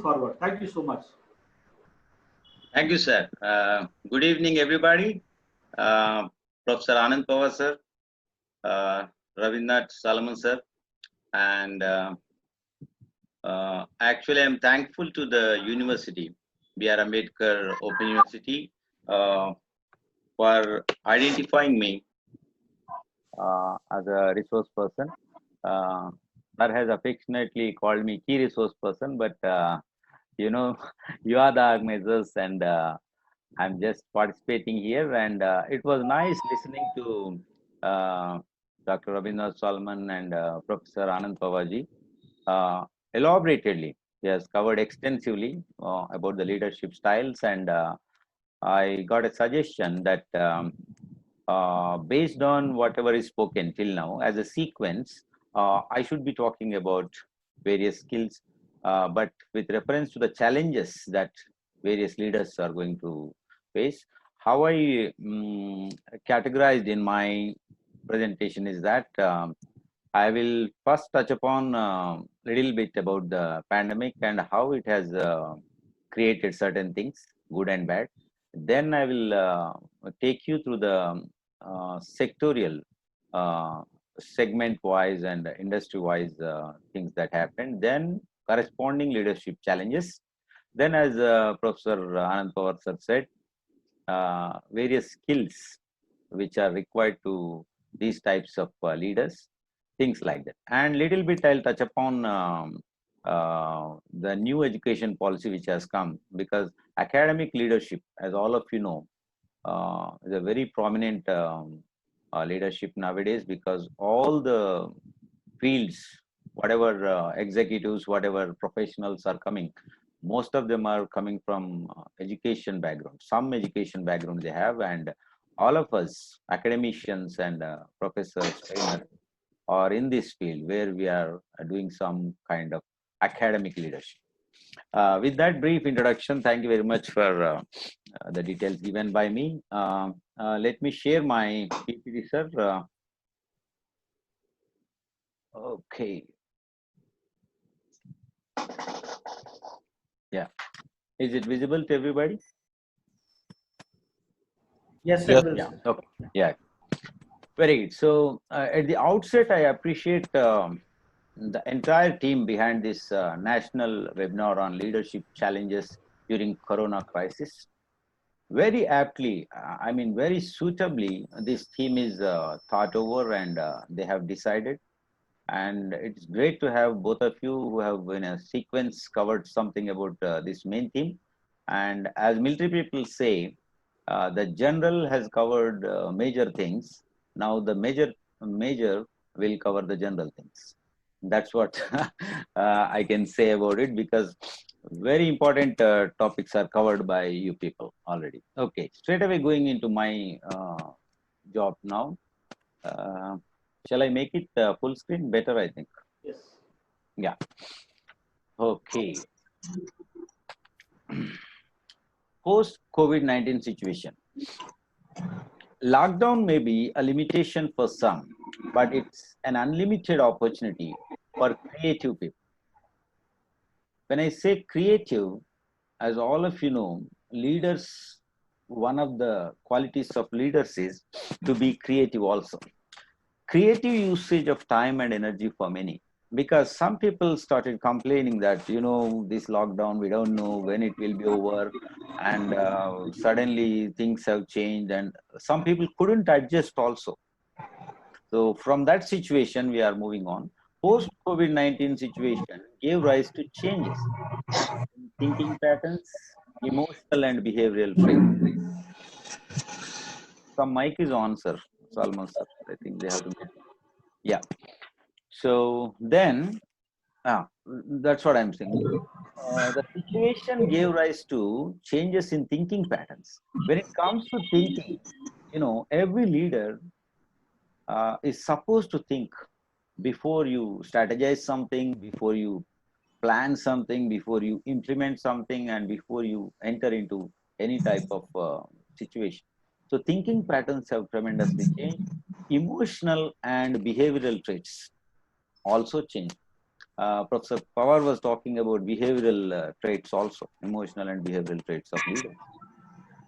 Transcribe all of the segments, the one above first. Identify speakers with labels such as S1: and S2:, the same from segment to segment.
S1: forward. Thank you so much.
S2: Thank you, sir. Good evening, everybody. Professor Anand Pawar, sir, Ravindranath Solomon, sir, and actually, I'm thankful to the university, BR Ambedkar Open University, for identifying me as a resource person. Sir has affectionately called me key resource person, but you know, you are the organizers, and I'm just participating here. And it was nice listening to Dr. Rabindranath Solomon and Professor Anand Pawarji. Elaboratedly, he has covered extensively about the leadership styles, and I got a suggestion that based on whatever is spoken till now, as a sequence, I should be talking about various skills, but with reference to the challenges that various leaders are going to face. How I categorized in my presentation is that I will first touch upon a little bit about the pandemic and how it has created certain things, good and bad. Then I will take you through the sectorial, segment-wise and industry-wise things that happened. Then corresponding leadership challenges. Then, as Professor Anand Pawar sir said, various skills which are required to these types of leaders, things like that. And little bit I'll touch upon the new education policy which has come, because academic leadership, as all of you know, is a very prominent leadership nowadays, because all the fields, whatever executives, whatever professionals are coming, most of them are coming from education background. Some education background they have, and all of us academicians and professors, trainers, are in this field where we are doing some kind of academic leadership. With that brief introduction, thank you very much for the details given by me. Let me share my PPT, sir. Okay. Yeah. Is it visible to everybody?
S1: Yes, sir.
S2: Yeah. Okay. Yeah. Very good. So at the outset, I appreciate the entire team behind this national webinar on leadership challenges during Corona crisis. Very aptly, I mean, very suitably, this theme is thought over, and they have decided. And it's great to have both of you who have in a sequence covered something about this main theme. And as military people say, the general has covered major things. Now the major will cover the general things. That's what I can say about it, because very important topics are covered by you people already. Okay, straight away going into my job now. Shall I make it full screen? Better, I think.
S1: Yes.
S2: Yeah. Okay. Post-COVID-19 situation. Lockdown may be a limitation for some, but it's an unlimited opportunity for creative people. When I say creative, as all of you know, leaders, one of the qualities of leaders is to be creative also. Creative usage of time and energy for many, because some people started complaining that, you know, this lockdown, we don't know when it will be over, and suddenly things have changed, and some people couldn't adjust also. So from that situation, we are moving on. Post COVID-19 situation gave rise to changes in thinking patterns, emotional and behavioral traits. Some mic is on, sir. Salman sir, I think they have to. Yeah. So then, that's what I'm saying. The situation gave rise to changes in thinking patterns. When it comes to thinking, you know, every leader is supposed to think before you strategize something, before you plan something, before you implement something, and before you enter into any type of situation. So thinking patterns have tremendously changed. Emotional and behavioral traits also change. Professor Pawar was talking about behavioral traits also, emotional and behavioral traits of leaders.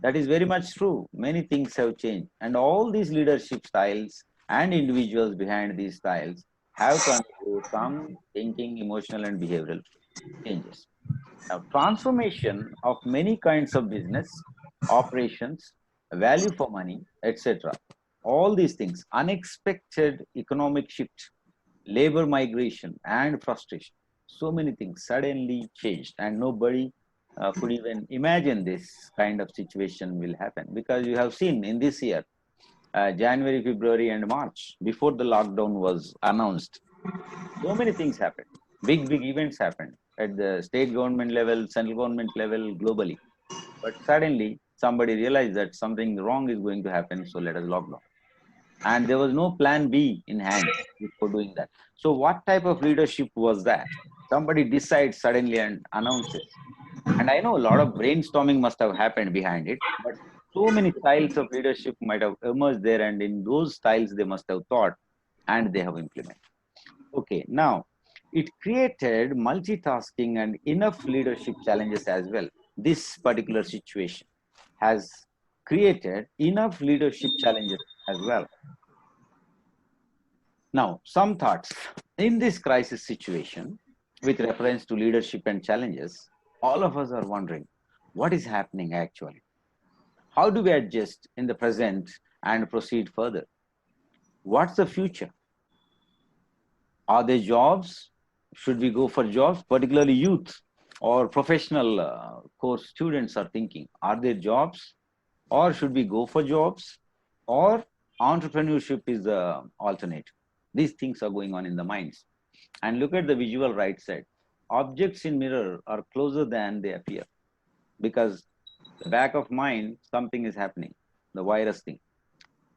S2: That is very much true. Many things have changed, and all these leadership styles and individuals behind these styles have to undergo some thinking, emotional, and behavioral changes. Now, transformation of many kinds of business, operations, value for money, etc. All these things, unexpected economic shift, labor migration, and frustration. So many things suddenly changed, and nobody could even imagine this kind of situation will happen, because you have seen in this year, January, February, and March, before the lockdown was announced, so many things happened. Big events happened at the state government level, central government level, globally. But suddenly, somebody realized that something wrong is going to happen, so let us lock down. And there was no plan B in hand before doing that. So, what type of leadership was that? Somebody decides suddenly and announces. And I know a lot of brainstorming must have happened behind it, but so many styles of leadership might have emerged there, and in those styles, they must have thought and they have implemented. Okay, now it created multitasking and enough leadership challenges as well. This particular situation has created enough leadership challenges as well. Now, some thoughts in this crisis situation with reference to leadership and challenges, all of us are wondering what is happening actually? How do we adjust in the present and proceed further? What's the future? Are there jobs? Should we go for jobs? Particularly youth or professional course students are thinking, are there jobs? Or should we go for jobs? Or entrepreneurship is the alternative? These things are going on in the minds. And look at the visual right side. Objects in mirror are closer than they appear, because the back of mind, something is happening, the virus thing.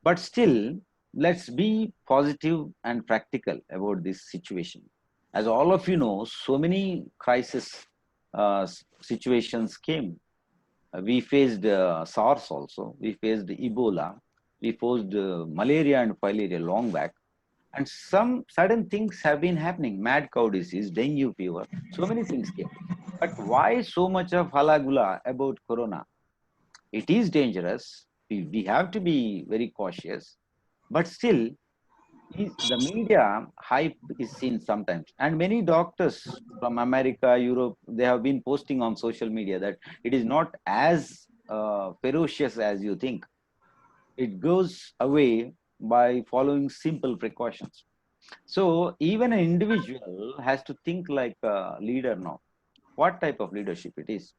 S2: But still, let's be positive and practical about this situation. As all of you know, so many crisis situations came. We faced SARS also, we faced Ebola, we faced malaria and filaria long back. And some sudden things have been happening, mad cow disease, dengue fever, so many things came. But why so much of halagula about corona? It is dangerous. We have to be very cautious. But still, the media hype is seen sometimes. And many doctors from America, Europe, they have been posting on social media that it is not as ferocious as you think. It goes away by following simple precautions. So even an individual has to think like a leader now. What type of leadership it is?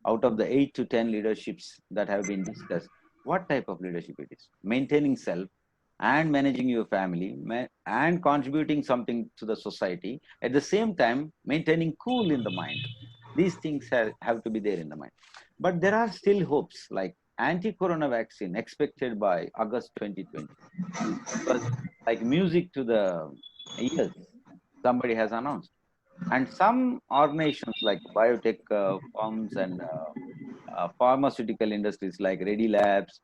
S2: Out of the 8 to 10 leaderships that have been discussed, what type of leadership it is? Maintaining self and managing your family and contributing something to the society, at the same time maintaining cool in the mind. These things have to be there in the mind. But there are still hopes, like anti-corona vaccine expected by August 2020. It was like music to the ears, somebody has announced. And some organizations like biotech firms and pharmaceutical industries like Reddy Labs,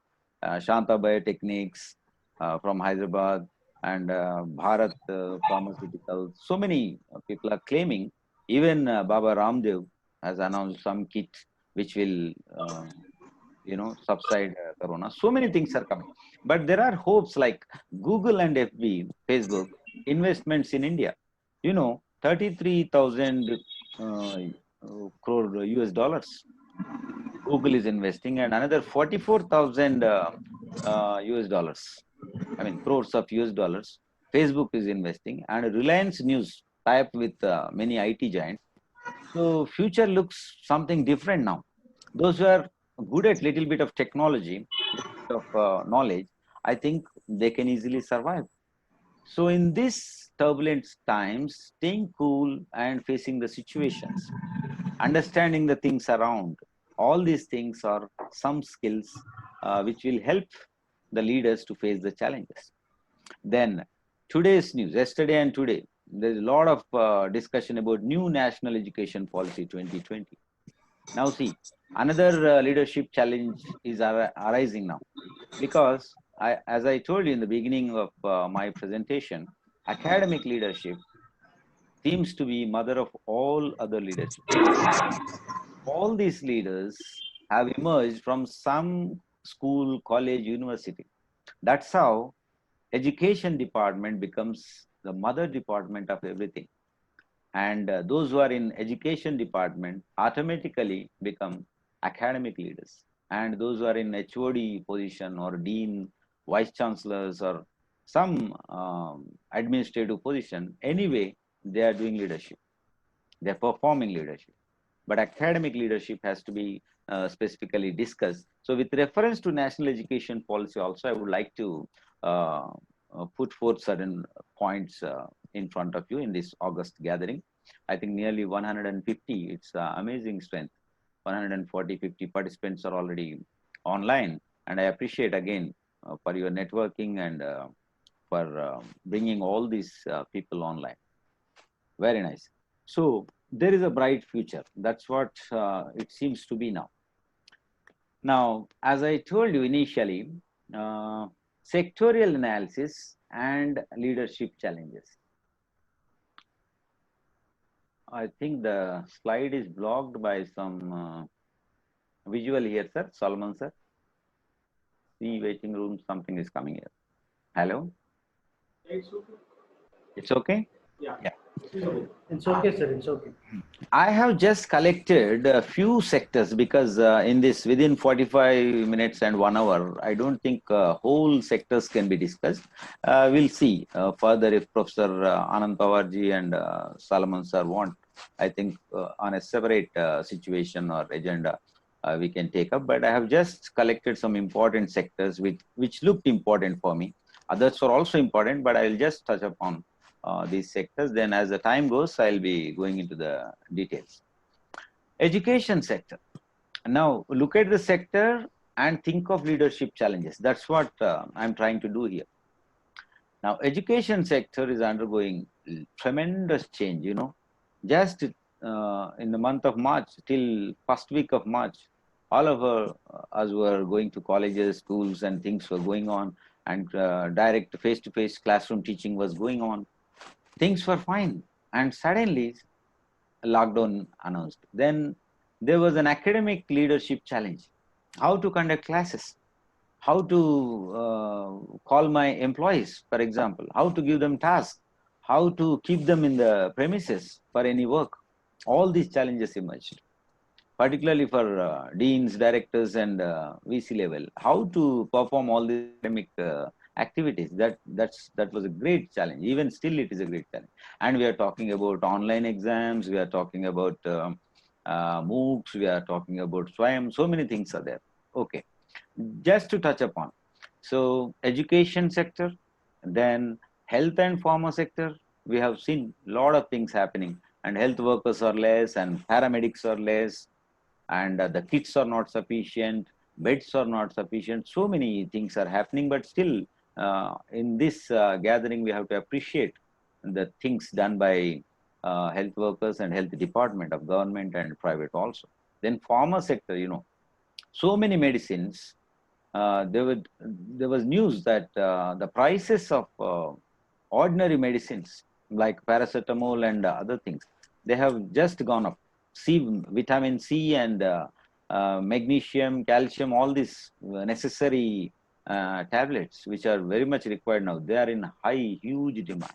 S2: Shanta Biotechnics from Hyderabad, and Bharat Pharmaceuticals. So many people are claiming. Even Baba Ramdev has announced some kit which will, subside corona. So many things are coming. But there are hopes like Google and FB, Facebook, investments in India. 33,000 crore US dollars Google is investing, and another 44,000 US dollars. I mean, crores of US dollars. Facebook is investing, and Reliance News tie up with many IT giants. So, future looks something different now. Those who are good at little bit of technology, of knowledge, I think they can easily survive. So, in this turbulent times, staying cool and facing the situations, understanding the things around, all these things are some skills which will help the leaders to face the challenges. Then today's news, yesterday and today, there's a lot of discussion about new national education policy 2020. Now see, another leadership challenge is arising now, because as I told you in the beginning of my presentation, academic leadership seems to be mother of all other leadership. All these leaders have emerged from some school, college, university. That's how education department becomes the mother department of everything. And those who are in education department automatically become academic leaders. And those who are in HOD position or dean, vice chancellors, or some administrative position, anyway, they are doing leadership. They're performing leadership. But academic leadership has to be specifically discussed. So with reference to national education policy also, I would like to uh, put forth certain points in front of you in this August gathering. I think nearly 150, it's amazing strength. 140, 50 participants are already online. And I appreciate again for your networking and for bringing all these people online. Very nice. So there is a bright future. That's what it seems to be now. Now, as I told you initially, uh, sectorial analysis and leadership challenges. I think the slide is blocked by some visual here, sir. Solomon, sir. See waiting room, something is coming here. Hello?
S1: It's okay.
S2: It's okay?
S1: Yeah.
S2: Yeah.
S1: It's okay, sir. It's okay.
S2: I have just collected a few sectors because in this within 45 minutes and 1 hour, I don't think whole sectors can be discussed. We'll see further if Professor Anand Pawarji and Salman sir want. I think on a separate situation or agenda we can take up. But I have just collected some important sectors which looked important for me. Others are also important, but I'll just touch upon these sectors. Then as the time goes, I'll be going into the details. Education sector. Now look at the sector and think of leadership challenges. That's what I'm trying to do here. Now education sector is undergoing tremendous change, you know. Just in the month of March till first week of March, all of us were going to colleges, schools, and things were going on, and direct face-to-face classroom teaching was going on. Things were fine, and suddenly lockdown announced. Then there was an academic leadership challenge: how to conduct classes, how to call my employees, for example, how to give them tasks, how to keep them in the premises for any work. All these challenges emerged, particularly for deans, directors, and VC level. How to perform all these academic activities? That was a great challenge. Even still, it is a great challenge. And we are talking about online exams. We are talking about MOOCs. We are talking about SWAYAM. So many things are there. Okay, just to touch upon. So education sector, then health and pharma sector, we have seen a lot of things happening, and health workers are less and paramedics are less, and the kits are not sufficient, beds are not sufficient. So many things are happening, but still in this gathering, we have to appreciate the things done by health workers and health department of government and private also. Then pharma sector, you know, so many medicines. There was news that the prices of ordinary medicines like paracetamol and other things, they have just gone up. C, vitamin C and magnesium, calcium, all these necessary tablets, which are very much required now, they are in high, huge demand.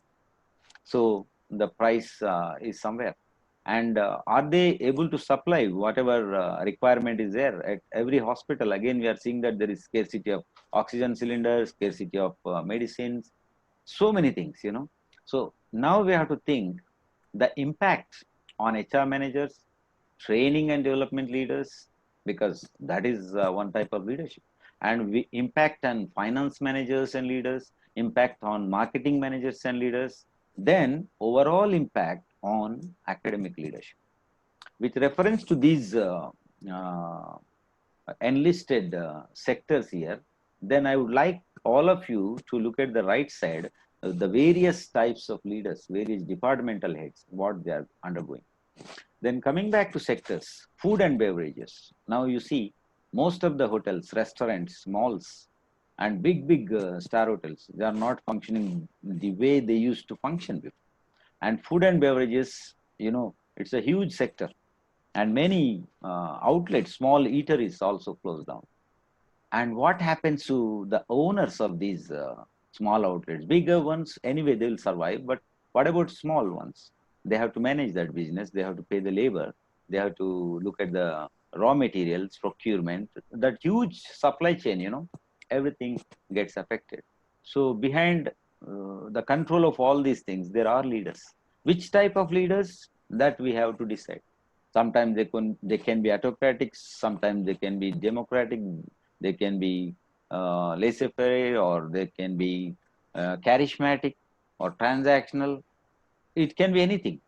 S2: So the price is somewhere. And are they able to supply whatever requirement is there at every hospital? Again, we are seeing that there is scarcity of oxygen cylinders, scarcity of medicines, so many things, you know. So now we have to think the impact on HR managers, training and development leaders, because that is one type of leadership. And we impact on finance managers and leaders, impact on marketing managers and leaders, then overall impact on academic leadership. With reference to these uh, enlisted sectors here, then I would like all of you to look at the right side, the various types of leaders, various departmental heads, what they are undergoing. Then coming back to sectors, food and beverages. Now you see most of the hotels, restaurants, malls, and big star hotels, they are not functioning the way they used to function before. And food and beverages, you know, it's a huge sector. And many outlets, small eateries also close down. And what happens to the owners of these small outlets? Bigger ones, anyway, they will survive. But what about small ones? They have to manage that business. They have to pay the labor. They have to look at the raw materials, procurement, that huge supply chain, you know, everything gets affected. So behind the control of all these things, there are leaders. Which type of leaders? That we have to decide. Sometimes they can be autocratic, sometimes they can be democratic, they can be laissez-faire, or they can be charismatic or transactional. It can be anything.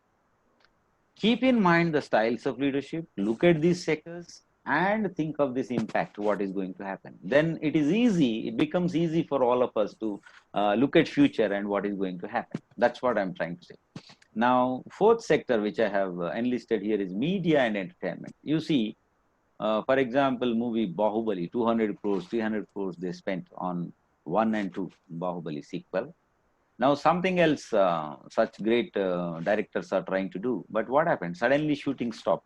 S2: Keep in mind the styles of leadership, look at these sectors, and think of this impact, what is going to happen. Then it is easy, it becomes easy for all of us to look at future and what is going to happen. That's what I'm trying to say. Now, fourth sector, which I have enlisted here, is media and entertainment. You see, for example, movie Bahubali, 200 crores, 300 crores they spent on 1 and 2 Bahubali sequel. Now something else such great directors are trying to do. But what happened? Suddenly shooting stopped.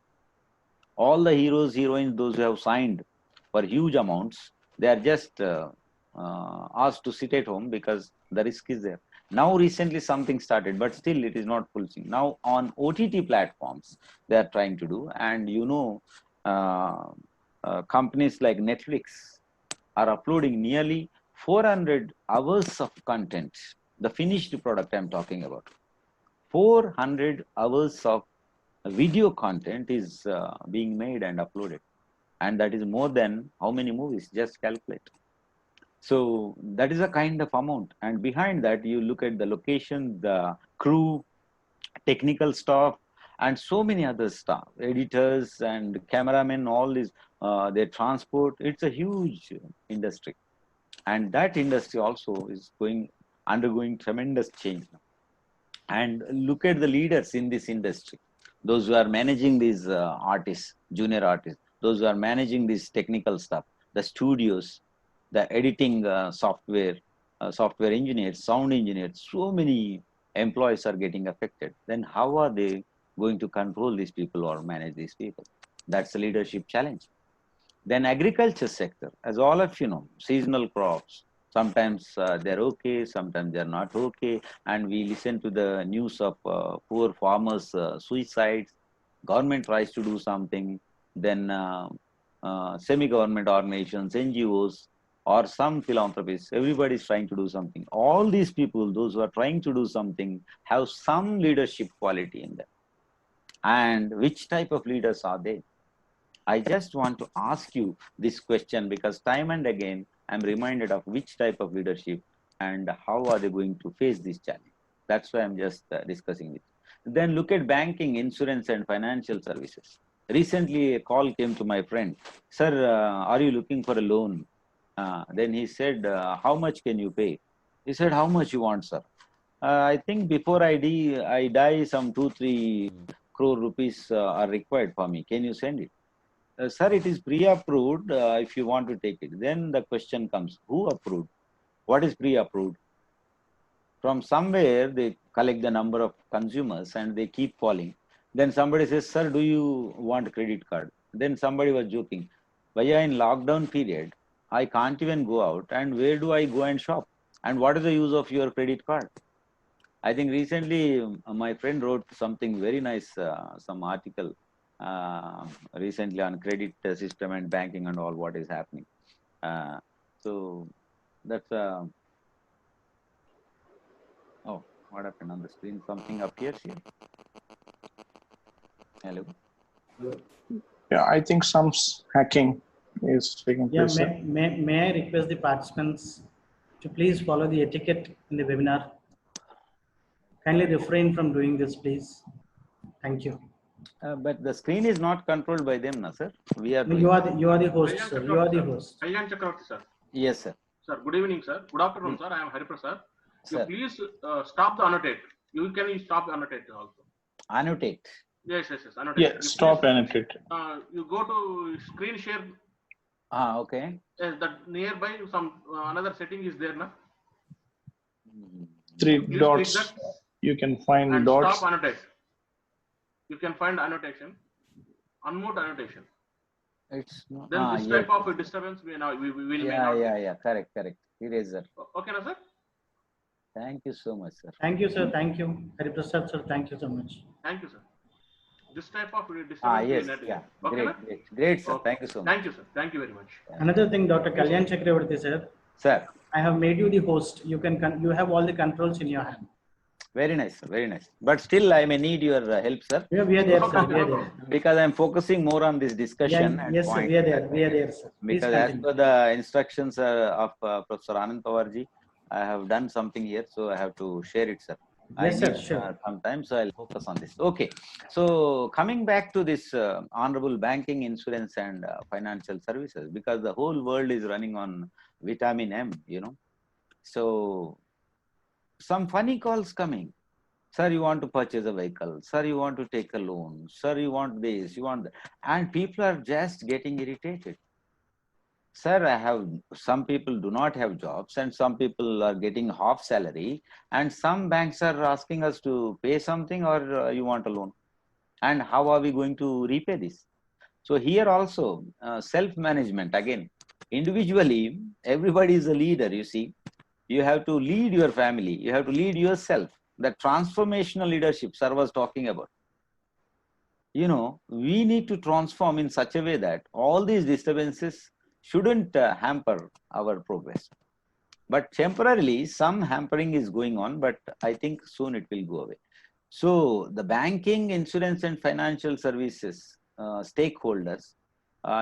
S2: All the heroes, heroines, those who have signed for huge amounts, they are just asked to sit at home because the risk is there. Now recently something started, but still it is not full swing. Now on OTT platforms, they are trying to do. And you know, uh, companies like Netflix are uploading nearly 400 hours of content, the finished product I'm talking about. 400 hours of video content is being made and uploaded. And that is more than how many movies? Just calculate. So that is a kind of amount. And behind that, you look at the location, the crew, technical staff, and so many other staff, editors and cameramen, all these, their transport. It's a huge industry. And that industry also is undergoing tremendous change now. And look at the leaders in this industry, those who are managing these artists, junior artists, those who are managing this technical stuff, the studios, the editing software engineers, sound engineers. So many employees are getting affected. Then how are they going to control these people or manage these people? That's a leadership challenge. Then agriculture sector, as all of you know, seasonal crops. Sometimes they're okay, sometimes they're not okay. And we listen to the news of poor farmers' suicides. Government tries to do something. Then semi-government organizations, NGOs, or some philanthropists, everybody is trying to do something. All these people, those who are trying to do something, have some leadership quality in them. And which type of leaders are they? I just want to ask you this question because time and again I'm reminded of which type of leadership and how are they going to face this challenge. That's why I'm just discussing it. Then look at banking, insurance, and financial services. Recently, a call came to my friend. Sir, are you looking for a loan? Then he said, how much can you pay? He said, how much you want, sir? I think before I die, some 2-3 crore rupees are required for me. Can you send it? Sir, it is pre-approved if you want to take it. Then the question comes, who approved? What is pre-approved? From somewhere, they collect the number of consumers and they keep calling. Then somebody says, sir, do you want a credit card? Then somebody was joking. Vaya, in lockdown period, I can't even go out. And where do I go and shop? And what is the use of your credit card? I think recently my friend wrote something very nice, some article recently on credit system and banking and all what is happening. So that's oh, what happened on the screen? Something appears here. Hello.
S3: Yeah, I think some hacking is taking
S1: Yeah,
S3: place.
S1: may I request the participants to please follow the etiquette in the webinar? Kindly refrain from doing this, please. Thank you.
S2: But the screen is not controlled by them, na, sir. We are.
S1: No, you are the host, sir. You are the host.
S4: Kalyana Chakravarthi, sir.
S2: Yes, sir.
S4: Sir, good evening, sir. Good afternoon, sir. I am Hariprasad. You
S2: Sir.
S4: please stop the annotate. You can stop the annotate also.
S2: Annotate.
S4: Yes. Annotate.
S3: Yeah,
S4: You
S3: stop
S4: please,
S3: annotate.
S4: you go to screen share.
S2: Okay.
S4: That nearby some another setting is there, na?
S3: Three
S4: Please
S3: dots.
S4: click that.
S3: You can find
S4: And
S3: dots.
S4: stop annotate. You can find annotation. Unmute annotation.
S2: It's not.
S4: Then this
S2: Yes.
S4: type of disturbance we will may not.
S2: Yeah. Correct. Eraser.
S4: Okay, na sir?
S2: Thank you so much, sir.
S1: Thank you, sir. Thank you. Hari Prasad, sir. Thank you so much.
S4: Thank you, sir. This type of disturbance
S2: Yes.
S4: we will
S2: Yeah.
S4: not. Okay, na?
S2: Great, sir.
S4: Okay.
S2: Thank you so much.
S4: Thank you, sir. Thank you very much.
S1: Another thing, Dr. Kalyana Chakravarthi, sir.
S2: Sir,
S1: I have made you the host. You have all the controls in your hand.
S2: very nice, sir. Very nice. But still, I may need your help, sir.
S1: We are there, sir.
S4: Okay,
S1: We are
S4: no
S1: there.
S2: Because I'm focusing more on this discussion.
S1: Yeah,
S2: and
S1: yes, sir.
S2: points.
S1: We are there. We are there, sir. Please
S2: Because as
S1: continue.
S2: per the instructions of Professor Anand Pawarji, I have done something here, so I have to share it, sir.
S1: Yes,
S2: I
S1: sir,
S2: need
S1: sure.
S2: some time, so I'll focus on this. Okay. So coming back to this honorable banking, insurance, and financial services, because the whole world is running on vitamin M, So some funny calls coming. Sir, you want to purchase a vehicle. Sir, you want to take a loan. Sir, you want this, you want that. And people are just getting irritated. Sir, some people do not have jobs and some people are getting half salary and some banks are asking us to pay something or you want a loan. And how are we going to repay this? So here also self-management again, individually, everybody is a leader, you see. You have to lead your family. You have to lead yourself. The transformational leadership sir was talking about. We need to transform in such a way that all these disturbances shouldn't hamper our progress. But temporarily, some hampering is going on, but I think soon it will go away. So the banking, insurance, and financial services stakeholders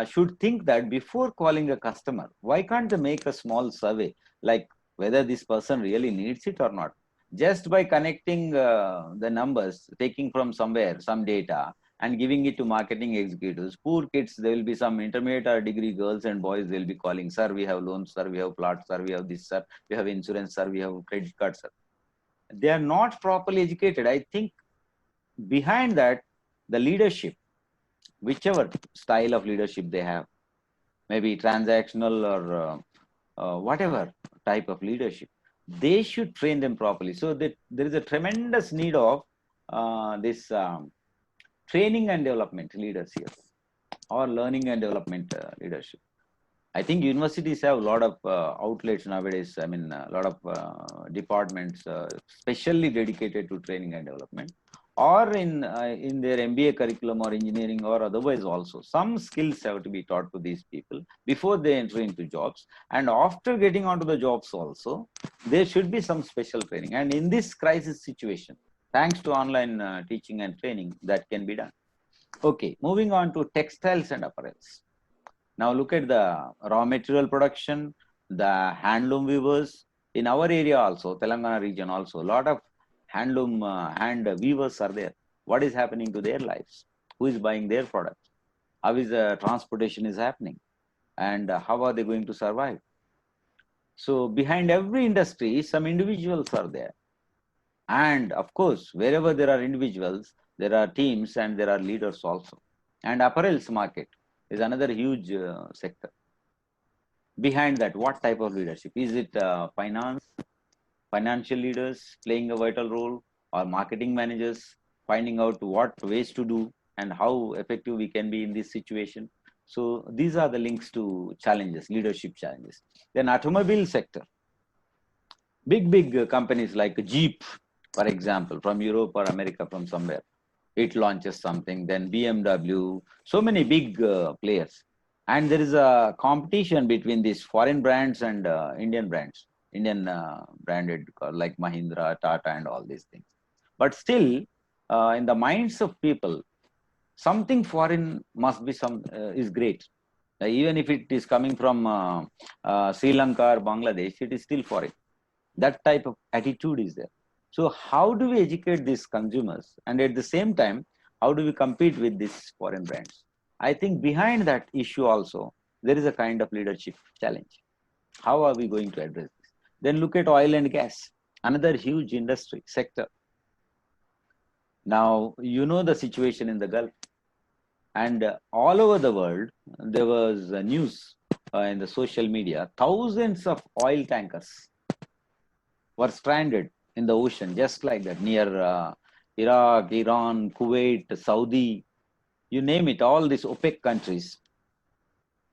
S2: should think that before calling a customer, why can't they make a small survey, like whether this person really needs it or not? Just by connecting the numbers, taking from somewhere, some data, and giving it to marketing executives. Poor kids, there will be some intermediate or degree girls and boys, they'll be calling, sir, we have loans, sir, we have plots, sir, we have this, sir, we have insurance, sir, we have credit cards, sir. They are not properly educated. I think behind that, the leadership, whichever style of leadership they have, maybe transactional or whatever type of leadership, they should train them properly. So that there is a tremendous need of this training and development leaders here, or learning and development leadership. I think universities have a lot of outlets nowadays. I mean, a lot of departments specially dedicated to training and development, or in their MBA curriculum or engineering or otherwise also. Some skills have to be taught to these people before they enter into jobs. And after getting onto the jobs also, there should be some special training. And in this crisis situation, thanks to online teaching and training, that can be done. Okay, moving on to textiles and apparels. Now look at the raw material production, the handloom weavers. In our area also, Telangana region also, a lot of handloom hand weavers are there. What is happening to their lives? Who is buying their products? How is the transportation is happening? And how are they going to survive? So behind every industry, some individuals are there. And of course, wherever there are individuals, there are teams and there are leaders also. And apparels market is another huge sector. Behind that, what type of leadership? Is it financial leaders playing a vital role, or marketing managers finding out what ways to do and how effective we can be in this situation? So these are the links to challenges, leadership challenges. Then automobile sector. Big companies like Jeep, for example, from Europe or America, from somewhere, it launches something. Then BMW, so many big players. And there is a competition between these foreign brands and Indian brands, Indian branded like Mahindra, Tata, and all these things. But still, in the minds of people, something foreign must be is great. Even if it is coming from Sri Lanka or Bangladesh, it is still foreign. That type of attitude is there. So how do we educate these consumers? And at the same time, how do we compete with these foreign brands? I think behind that issue also, there is a kind of leadership challenge. How are we going to address this? Then look at oil and gas, another huge industry sector. Now, you know the situation in the Gulf. And all over the world, there was news in the social media, thousands of oil tankers were stranded in the ocean, just like that, near Iraq, Iran, Kuwait, Saudi, you name it, all these OPEC countries.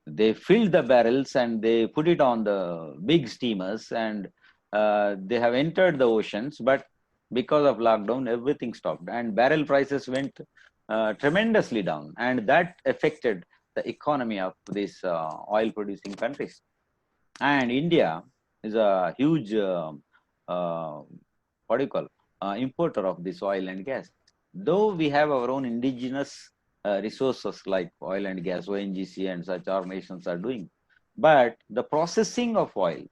S2: They filled the barrels and they put it on the big steamers, and they have entered the oceans, but because of lockdown, everything stopped and barrel prices went tremendously down, and that affected the economy of these oil producing countries. And India is a huge what do you call importer of this oil and gas. Though we have our own indigenous resources like oil and gas, ONGC and such organizations are doing, but the processing of oil,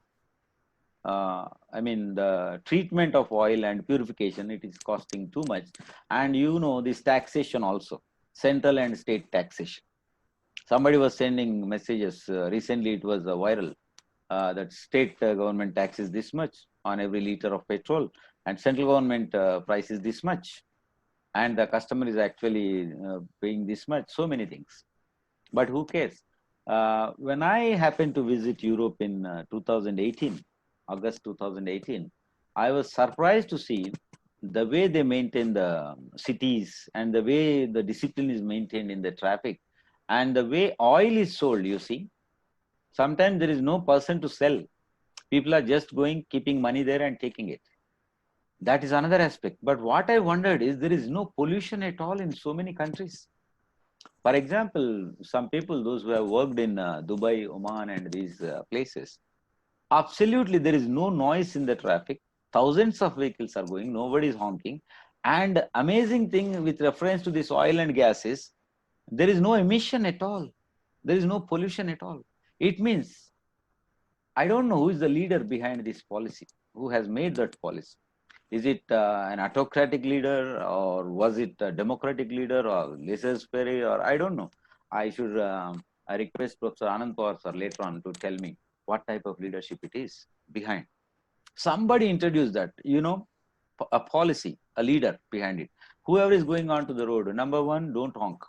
S2: I mean the treatment of oil and purification, it is costing too much. And you know, this taxation also, central and state taxation. Somebody was sending messages recently, it was viral, that state government taxes this much on every liter of petrol, and central government price is this much, and the customer is actually paying this much. So many things, but who cares? When I happened to visit Europe in 2018, August 2018, I was surprised to see the way they maintain the cities and the way the discipline is maintained in the traffic and the way oil is sold. You see, sometimes there is no person to sell. People are just going, keeping money there and taking it. That is another aspect. But what I wondered is there is no pollution at all in so many countries. For example, some people, those who have worked in Dubai, Oman and these places, absolutely there is no noise in the traffic. Thousands of vehicles are going, nobody is honking. And amazing thing with reference to this oil and gas is there is no emission at all. There is no pollution at all. It means, I don't know who is the leader behind this policy, who has made that policy. Is it an autocratic leader, or was it a democratic leader, or laissez-faire, or I don't know. I should I request Professor Anand Pawar sir later on to tell me what type of leadership it is behind. Somebody introduced that, you know, a policy, a leader behind it. Whoever is going on to the road, number one, don't honk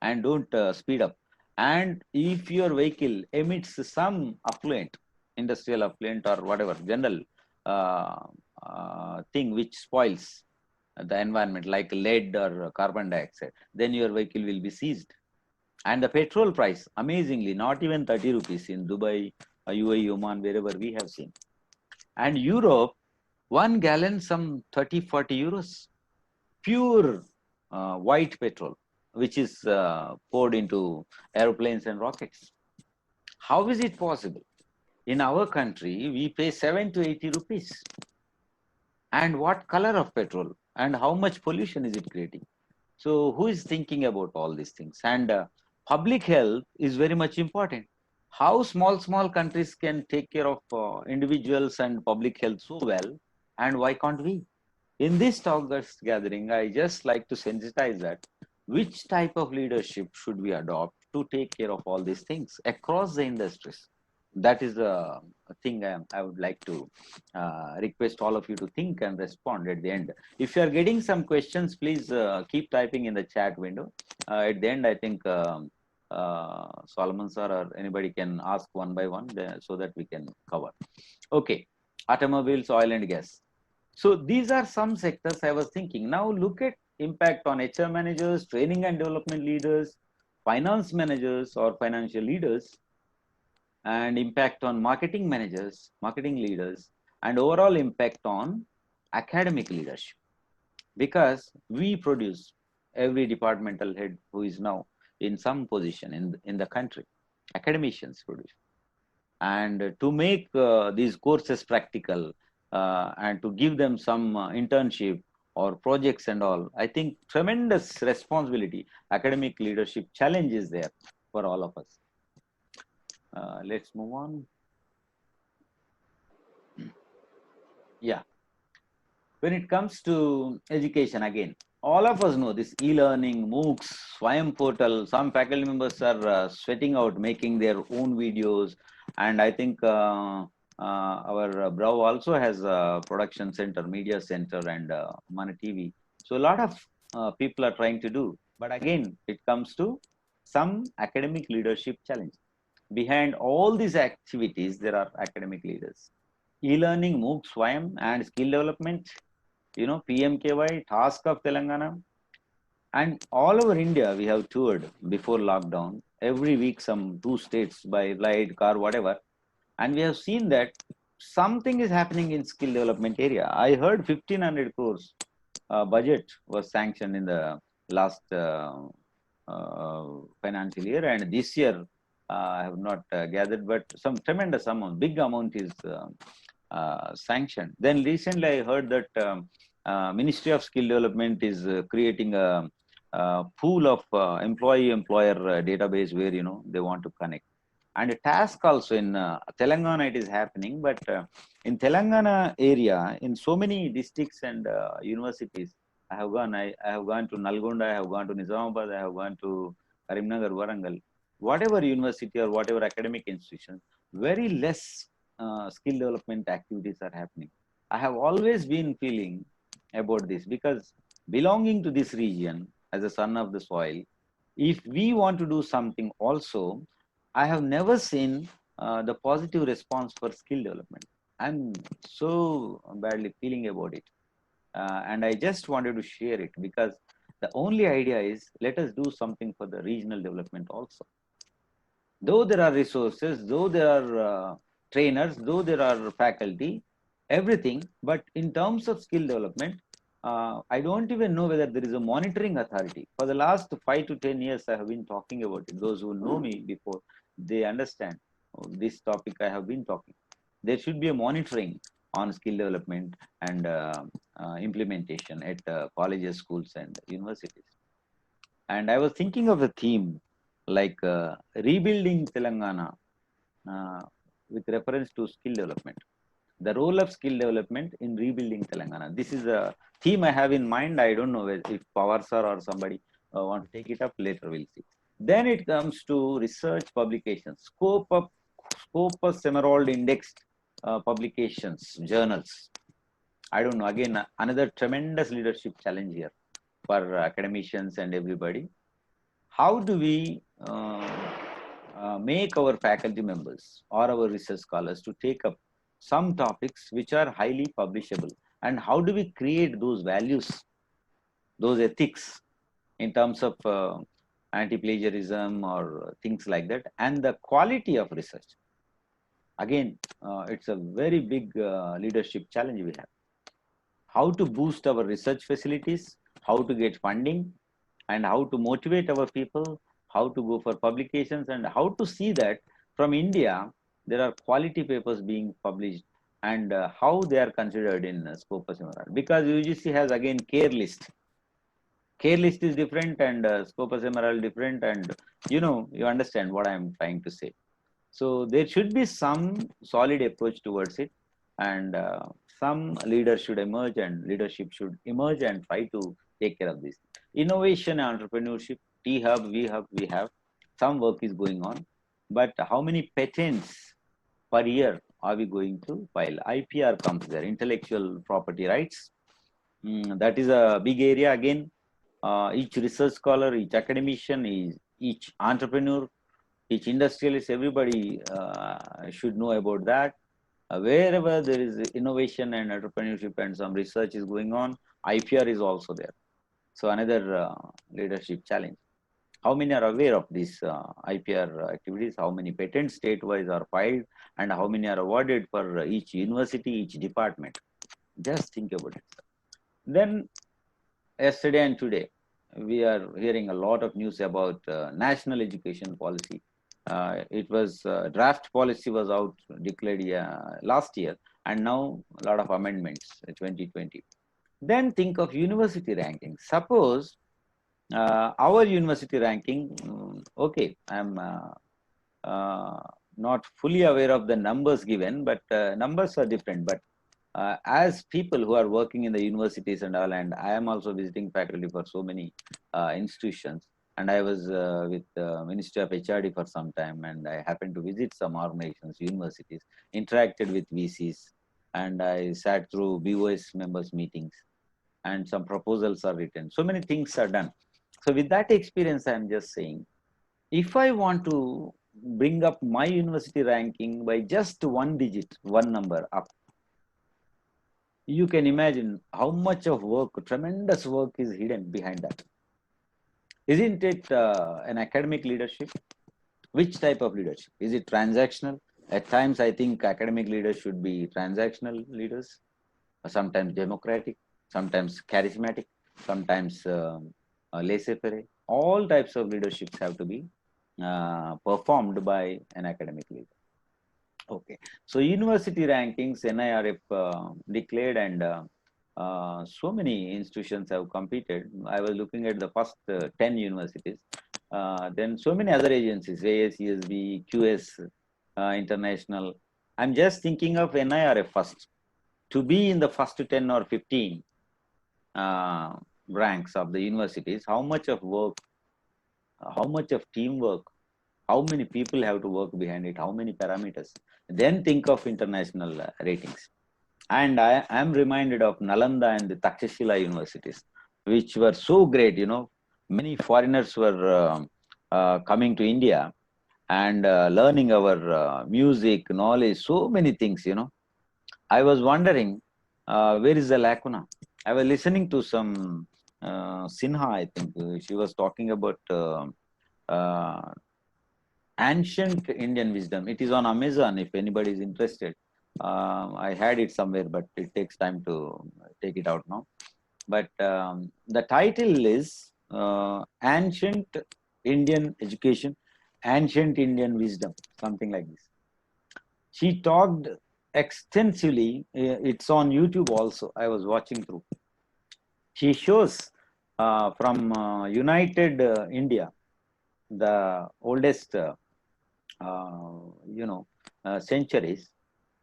S2: and don't speed up. And if your vehicle emits some effluent, industrial effluent or whatever, general thing which spoils the environment like lead or carbon dioxide, then your vehicle will be seized. And the petrol price, amazingly, not even 30 rupees in Dubai, UAE, Oman, wherever we have seen. And Europe, 1 gallon, some 30, 40 euros. Pure white petrol, which is poured into airplanes and rockets. How is it possible? In our country, we pay 7 to 80 rupees. And what color of petrol and how much pollution is it creating? So who is thinking about all these things? And public health is very much important. How small countries can take care of individuals and public health so well, and why can't we? In this August gathering, I just like to sensitize that which type of leadership should we adopt to take care of all these things across the industries. That is a thing I would like to request all of you to think and respond at the end. If you are getting some questions, please keep typing in the chat window. At the end, I think Solomon sir or anybody can ask one by one so that we can cover. Okay, automobiles, oil and gas. So these are some sectors I was thinking. Now look at impact on HR managers, training and development leaders, finance managers or financial leaders, and impact on marketing managers, marketing leaders, and overall impact on academic leadership. Because we produce every departmental head who is now in some position in the country, academicians produce. And to make these courses practical and to give them some internship or projects and all, I think tremendous responsibility, academic leadership challenge is there for all of us. Let's move on. Yeah. When it comes to education, again, all of us know this e-learning, MOOCs, Swayam portal. Some faculty members are sweating out making their own videos. And I think our BRAOU also has a production center, media center, and Mana TV. So a lot of people are trying to do. But again, it comes to some academic leadership challenge. Behind all these activities, there are academic leaders. e-learning, MOOC, SWAYAM, and skill development, PMKY, Task of Telangana. And all over India, we have toured before lockdown, every week some 2 states by flight, car, whatever. And we have seen that something is happening in skill development area. I heard 1500 crores budget was sanctioned in the last financial year, and this year I have not gathered, but some tremendous amount, big amount is sanctioned. Then recently I heard that Ministry of Skill Development is creating a pool of employee-employer database where they want to connect. And a task also in Telangana it is happening, but in Telangana area, in so many districts and universities, I have gone. I have gone to Nalgonda, I have gone to Nizamabad, I have gone to Karimnagar, Warangal. Whatever university or whatever academic institution, very less skill development activities are happening. I have always been feeling about this because belonging to this region as a son of the soil, if we want to do something also, I have never seen the positive response for skill development. I'm so badly feeling about it. And I just wanted to share it because the only idea is let us do something for the regional development also. Though there are resources, though there are trainers, though there are faculty, everything, but in terms of skill development, I don't even know whether there is a monitoring authority. For the last 5 to 10 years, I have been talking about it. Those who know me before, they understand this topic I have been talking. There should be a monitoring on skill development and implementation at colleges, schools, and universities. And I was thinking of a theme like rebuilding Telangana with reference to skill development. The role of skill development in rebuilding Telangana. This is a theme I have in mind. I don't know if Pawar sir or somebody want to take it up later. We'll see. Then it comes to research publications, Scopus Emerald indexed publications, journals. I don't know. Again, another tremendous leadership challenge here for academicians and everybody. How do we make our faculty members or our research scholars to take up some topics which are highly publishable, and how do we create those values, those ethics in terms of anti-plagiarism or things like that, and the quality of research. Again, it's a very big leadership challenge we have. How to boost our research facilities, how to get funding, and how to motivate our people, how to go for publications, and how to see that from India, there are quality papers being published and how they are considered in Scopus Emerald. Because UGC has again care list. Care list is different and Scopus Emerald different, and you understand what I am trying to say. So there should be some solid approach towards it, and some leaders should emerge and leadership should emerge and try to take care of this. Innovation and entrepreneurship, T-Hub, V-Hub, we have. Some work is going on. But how many patents per year are we going to file? IPR comes there, intellectual property rights. That is a big area again. Each research scholar, each academician, each entrepreneur, each industrialist, everybody should know about that. Wherever there is innovation and entrepreneurship and some research is going on, IPR is also there. So another leadership challenge. How many are aware of these IPR activities? How many patents state-wise are filed, and how many are awarded for each university, each department? Just think about it. Then yesterday and today, we are hearing a lot of news about national education policy. It was draft policy was out declared last year, and now a lot of amendments 2020. Then think of university ranking. Suppose our university ranking, okay, I'm not fully aware of the numbers given, but numbers are different. But as people who are working in the universities and all, and I am also visiting faculty for so many institutions, and I was with the Ministry of HRD for some time, and I happened to visit some organizations, universities, interacted with VCs, and I sat through BOS members meetings, and some proposals are written. So many things are done. So with that experience, I'm just saying, if I want to bring up my university ranking by just one digit, one number up, you can imagine how much of work, tremendous work is hidden behind that. Isn't it an academic leadership? Which type of leadership? Is it transactional? At times, I think academic leaders should be transactional leaders, sometimes democratic, sometimes charismatic, sometimes laissez-faire. All types of leaderships have to be performed by an academic leader. Okay, so university rankings, NIRF declared, and so many institutions have competed. I was looking at the first 10 universities. Then so many other agencies, ASESB, QS, International. I'm just thinking of NIRF first. To be in the first 10 or 15 ranks of the universities, how much of work, how much of teamwork, how many people have to work behind it, how many parameters. Then think of international ratings. And I am reminded of Nalanda and the Takshashila universities, which were so great. You know, many foreigners were coming to India and learning our music, knowledge, so many things, you know. I was wondering, where is the lacuna? I was listening to some Sinha, I think. She was talking about uh, ancient Indian wisdom. It is on Amazon if anybody is interested. I had it somewhere, but it takes time to take it out now. But the title is Ancient Indian Education, Ancient Indian Wisdom, something like this. She talked extensively. It's on YouTube also. I was watching through. She shows from United India, the oldest, centuries.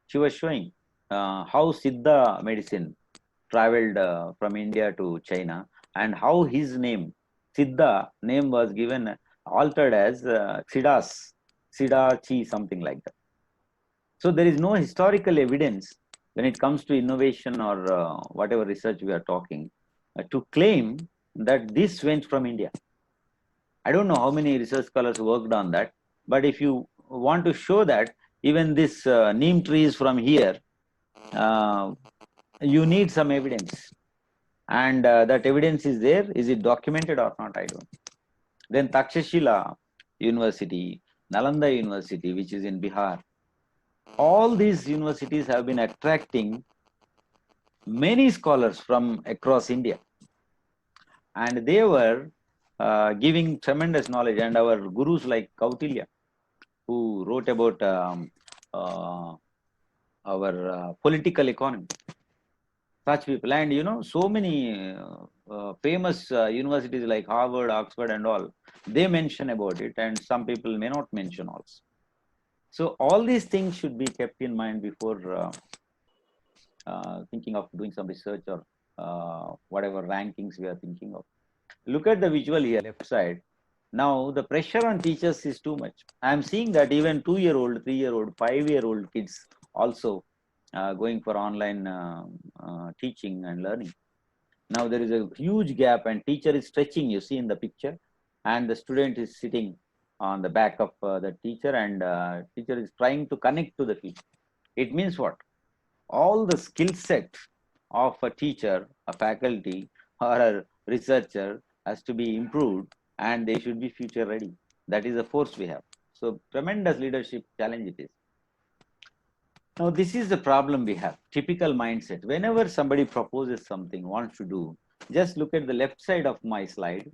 S2: She was showing how Siddha medicine traveled from India to China, and how his name, Siddha name, was given, altered as Siddhas, Siddha Chi, something like that. So there is no historical evidence when it comes to innovation or whatever research we are talking to claim that this went from India. I don't know how many research scholars worked on that, but if you want to show that even this neem tree is from here, uh, you need some evidence. And that evidence is there. Is it documented or not? I don't know. Then Takshashila University, Nalanda University, which is in Bihar, all these universities have been attracting many scholars from across India. And they were giving tremendous knowledge. And our gurus like Kautilya, who wrote about our political economy, such people. And you know, so many famous universities like Harvard, Oxford, and all, they mention about it, and some people may not mention also. So all these things should be kept in mind before thinking of doing some research or whatever rankings we are thinking of. Look at the visual here, left side. Now the pressure on teachers is too much. I am seeing that even 2-year-old, 3-year-old, 5-year-old kids also going for online teaching and learning. Now there is a huge gap, and teacher is stretching, you see in the picture, and the student is sitting on the back of the teacher, and teacher is trying to connect to the teacher. It means what? All the skill set of a teacher, a faculty, or a researcher has to be improved, and they should be future ready. That is the force we have. So tremendous leadership challenge it is. Now this is the problem we have, typical mindset. Whenever somebody proposes something, wants to do, just look at the left side of my slide.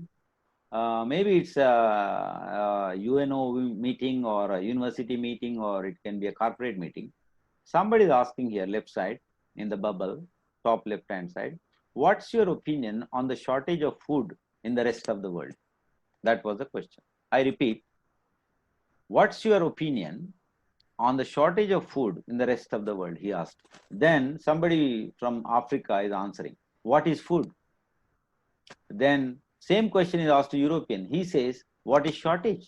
S2: Maybe it's a UNO meeting or a university meeting, or it can be a corporate meeting. Somebody is asking here, left side in the bubble, top left hand side, what's your opinion on the shortage of food in the rest of the world? That was the question. I repeat, what's your opinion on the shortage of food in the rest of the world? He asked. Then somebody from Africa is answering, what is food? Then same question is asked to European. He says, what is shortage?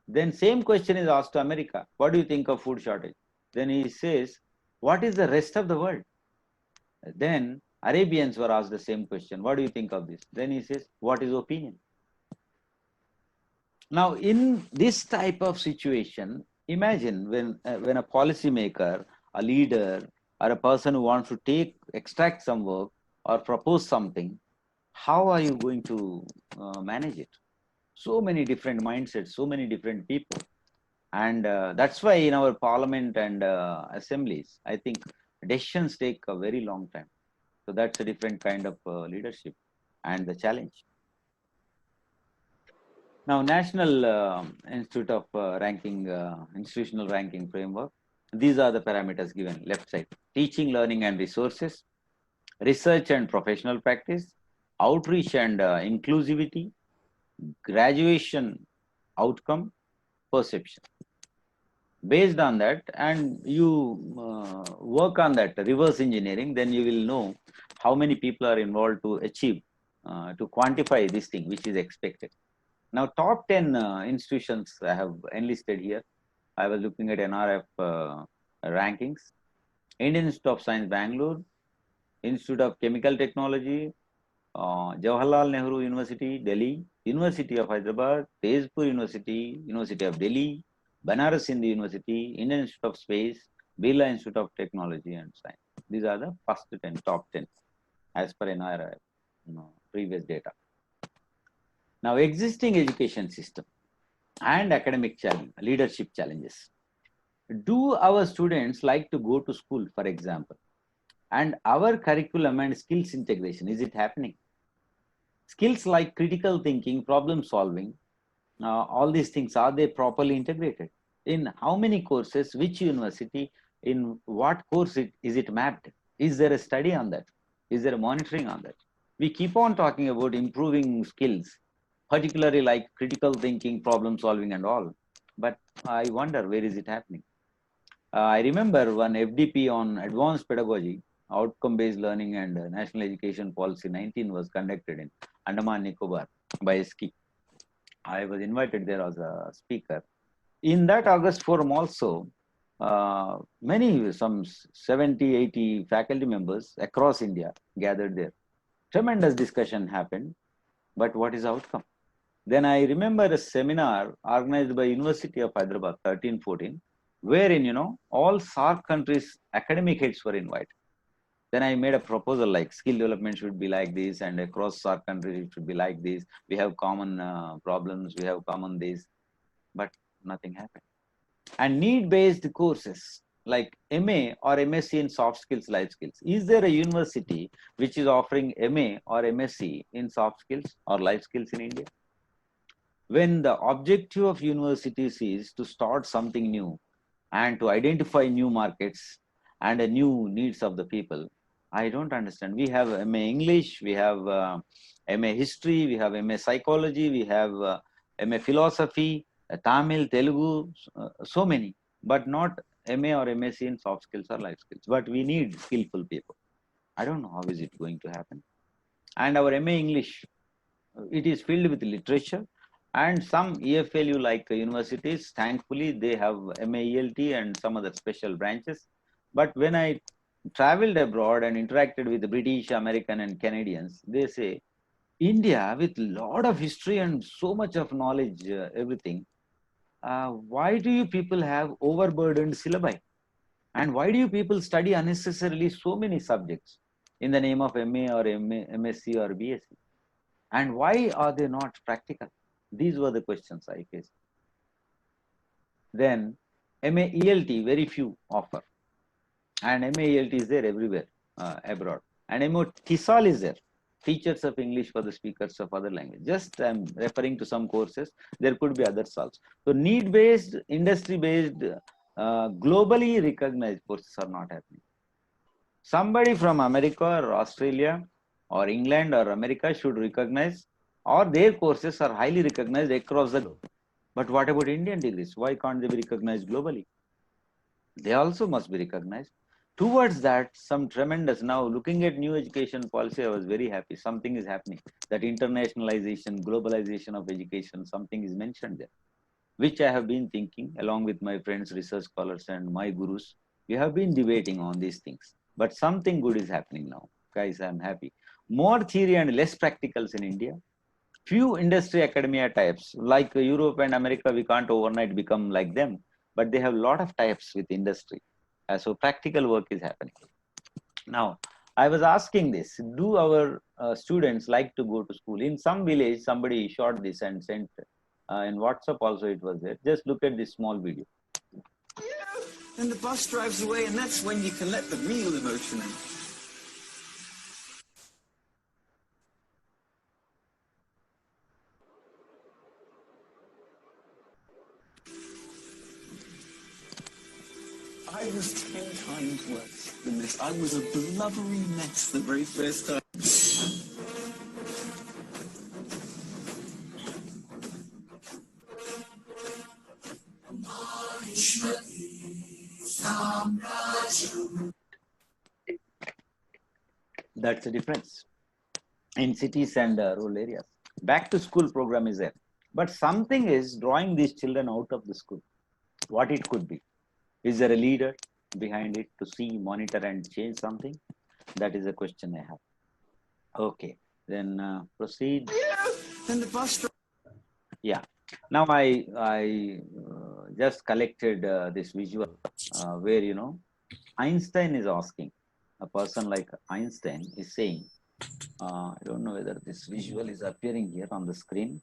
S2: Then same question is asked to America. What do you think of food shortage? Then he says, what is the rest of the world? Then Arabians were asked the same question. What do you think of this? Then he says, what is opinion? Now, in this type of situation, imagine when a policymaker, a leader, or a person who wants to extract some work or propose something, how are you going to manage it? So many different mindsets, so many different people. And that's why in our parliament and assemblies, I think decisions take a very long time. So that's a different kind of leadership and the challenge. Now, National Institute of Institutional Ranking Framework. These are the parameters given, left side. Teaching, learning and resources, research and professional practice, outreach and inclusivity, graduation outcome, perception. Based on that, and you work on that reverse engineering, then you will know how many people are involved to achieve, to quantify this thing which is expected. Now, top 10 institutions I have enlisted here. I was looking at NRF rankings. Indian Institute of Science, Bangalore, Institute of Chemical Technology, Jawaharlal Nehru University, Delhi, University of Hyderabad, Tezpur University, University of Delhi, Banaras Hindu University, Indian Institute of Space, Birla Institute of Technology and Science. These are the first 10, top 10 as per NRF previous data. Now, existing education system and academic leadership challenges. Do our students like to go to school, for example? And our curriculum and skills integration, is it happening? Skills like critical thinking, problem solving, all these things, are they properly integrated? In how many courses, which university, in what course is it mapped? Is there a study on that? Is there a monitoring on that? We keep on talking about improving skills, particularly like critical thinking, problem solving and all. But I wonder, where is it happening? I remember one FDP on advanced pedagogy, outcome-based learning and National Education Policy 19 was conducted in Andaman Nicobar by SKI. I was invited there as a speaker. In that August forum also, some 70, 80 faculty members across India gathered there. Tremendous discussion happened, but what is the outcome? Then I remember a seminar organized by University of Hyderabad, 13-14, wherein, all SAARC countries' academic heads were invited. Then I made a proposal like skill development should be like this, and across SAARC countries it should be like this. We have common problems, we have common this, but nothing happened. And need-based courses like MA or MSc in soft skills, life skills. Is there a university which is offering MA or MSc in soft skills or life skills in India? When the objective of universities is to start something new and to identify new markets and the new needs of the people, I don't understand. We have MA English, we have MA History, we have MA Psychology, we have MA Philosophy, Tamil, Telugu, so many, but not MA or MSc in soft skills or life skills. But we need skillful people. I don't know how is it going to happen. And our MA English, it is filled with literature, and some EFLU like universities, thankfully, they have MA ELT and some other special branches. But when I traveled abroad and interacted with the British, American and Canadians, they say, India with a lot of history and so much of knowledge, everything, why do you people have overburdened syllabi? And why do you people study unnecessarily so many subjects in the name of MA or MSc or BSc? And why are they not practical? These were the questions I faced. Then MA ELT, very few offer. And MA ELT is there everywhere abroad. And MA TESOL is there, Teachers of English for the Speakers of Other Language. Just I'm referring to some courses. There could be others also. So need-based, industry-based, globally recognized courses are not happening. Somebody from America or Australia or England or America should recognize, or their courses are highly recognized across the globe. But what about Indian degrees? Why can't they be recognized globally? They also must be recognized. Towards that, some tremendous, now looking at new education policy, I was very happy. Something is happening. That internationalization, globalization of education, something is mentioned there, which I have been thinking along with my friends, research scholars and my gurus. We have been debating on these things. But something good is happening now. Guys, I'm happy. More theory and less practicals in India. Few industry academia types, like Europe and America, we can't overnight become like them, but they have a lot of types with industry. So practical work is happening. Now, I was asking this, do our students like to go to school? In some village, somebody shot this and sent in WhatsApp also it was there. Just look at this small video.
S5: Then the bus drives away, and that's when you can let the real emotion out. I was 10 times worse than this. I was a blubbery mess the very first time.
S2: That's the difference in cities and rural areas. Back to school program is there, but something is drawing these children out of the school. What it could be? Is there a leader behind it to see, monitor, and change something? That is a question I have. Okay, then proceed.
S5: Then the bus
S2: Yeah. Now I just collected this visual where Einstein is asking, a person like Einstein is saying, I don't know whether this visual is appearing here on the screen.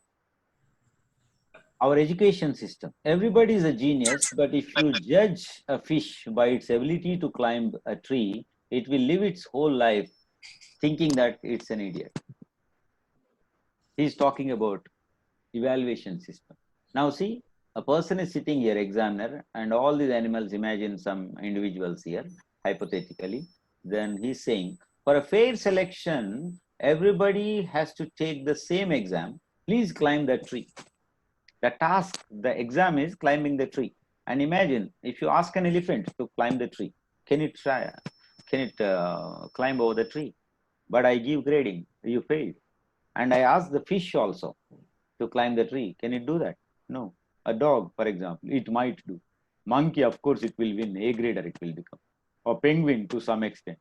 S2: Our education system, everybody is a genius, but if you judge a fish by its ability to climb a tree, it will live its whole life thinking that it's an idiot. He's talking about evaluation system. Now see, a person is sitting here, examiner, and all these animals, imagine some individuals here, hypothetically. Then he's saying, for a fair selection, everybody has to take the same exam. Please climb that tree. The task, the exam is climbing the tree. And imagine if you ask an elephant to climb the tree, can it try? Can it climb over the tree? But I give grading, you failed. And I ask the fish also to climb the tree. Can it do that? No. A dog, for example, it might do. Monkey, of course, it will win. A grader it will become. Or penguin to some extent.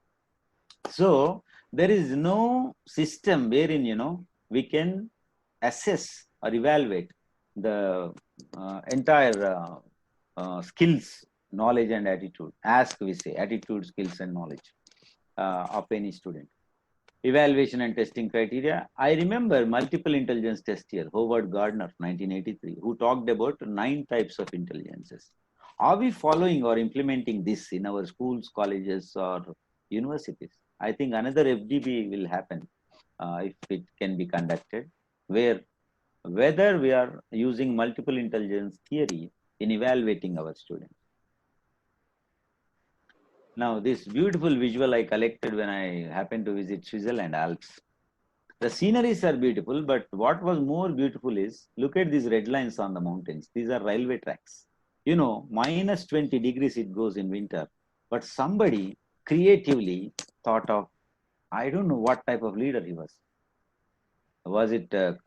S2: So there is no system wherein, we can assess or evaluate the entire skills, knowledge and attitude. Ask, we say, attitude, skills and knowledge of any student. Evaluation and testing criteria. I remember multiple intelligence test here, Howard Gardner, 1983, who talked about 9 types of intelligences. Are we following or implementing this in our schools, colleges, or universities? I think another FDB will happen if it can be conducted, where whether we are using multiple intelligence theory in evaluating our students. Now, this beautiful visual I collected when I happened to visit Switzerland Alps. The sceneries are beautiful, but what was more beautiful is, look at these red lines on the mountains. These are railway tracks. Minus 20 degrees it goes in winter, but somebody creatively thought of, I don't know what type of leader he was. Was it a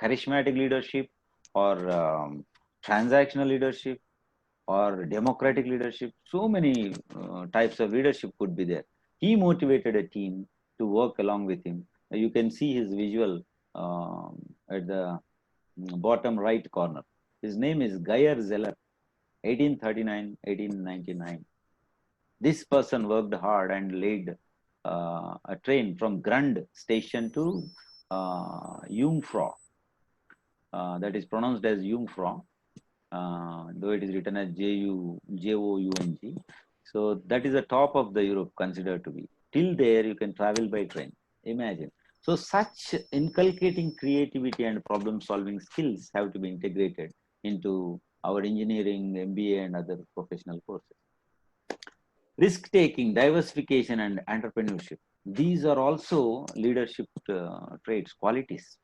S2: charismatic leadership or transactional leadership or democratic leadership? So many types of leadership could be there. He motivated a team to work along with him. You can see his visual at the bottom right corner. His name is Geyer Zeller, 1839-1899. This person worked hard and laid a train from Grund station to Jungfrau. That is pronounced as Jungfrau, though it is written as Joung. So that is the top of the Europe considered to be. Till there you can travel by train. Imagine. So such inculcating creativity and problem solving skills have to be integrated into our engineering, MBA and other professional courses. Risk taking, diversification and entrepreneurship. These are also leadership traits, qualities.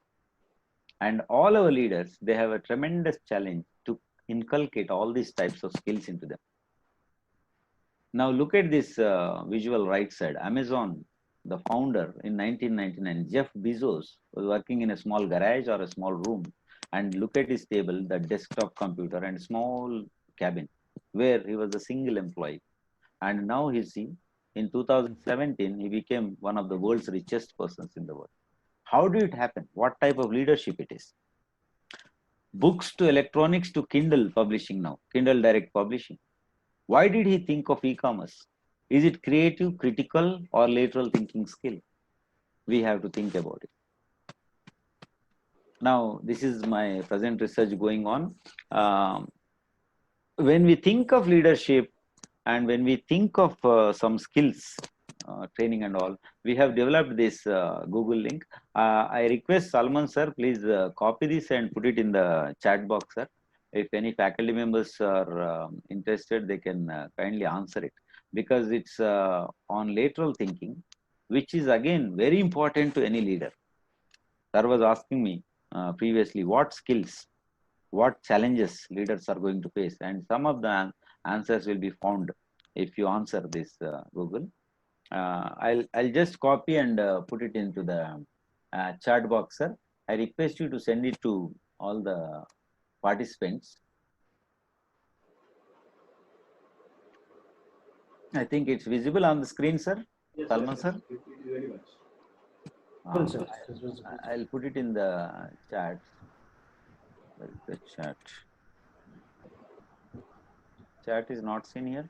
S2: And all our leaders, they have a tremendous challenge to inculcate all these types of skills into them. Now look at this visual right side. Amazon, the founder in 1999, Jeff Bezos, was working in a small garage or a small room. And look at his table, the desktop computer and small cabin where he was a single employee. And now you see, in 2017, he became one of the world's richest persons in the world. How did it happen? What type of leadership it is? Books to electronics to Kindle publishing now, Kindle Direct Publishing. Why did he think of e-commerce? Is it creative, critical, or lateral thinking skill? We have to think about it. Now, this is my present research going on. When we think of leadership and when we think of some skills, training and all, we have developed this Google link. I request Salman sir, please copy this and put it in the chat box, sir. If any faculty members are interested, they can kindly answer it, because it's on lateral thinking, which is again very important to any leader. Sir was asking me previously what skills, what challenges leaders are going to face, and some of the answers will be found if you answer this Google. I'll just copy and put it into the chat box, sir. I request you to send it to all the participants. I think it's visible on the screen, sir.
S6: Yes,
S2: Salman,
S6: yes,
S2: sir.
S6: yes. Very much.
S1: Full, sir. It is visible.
S2: I'll put it in the chat. Where is the chat? Chat is not seen here.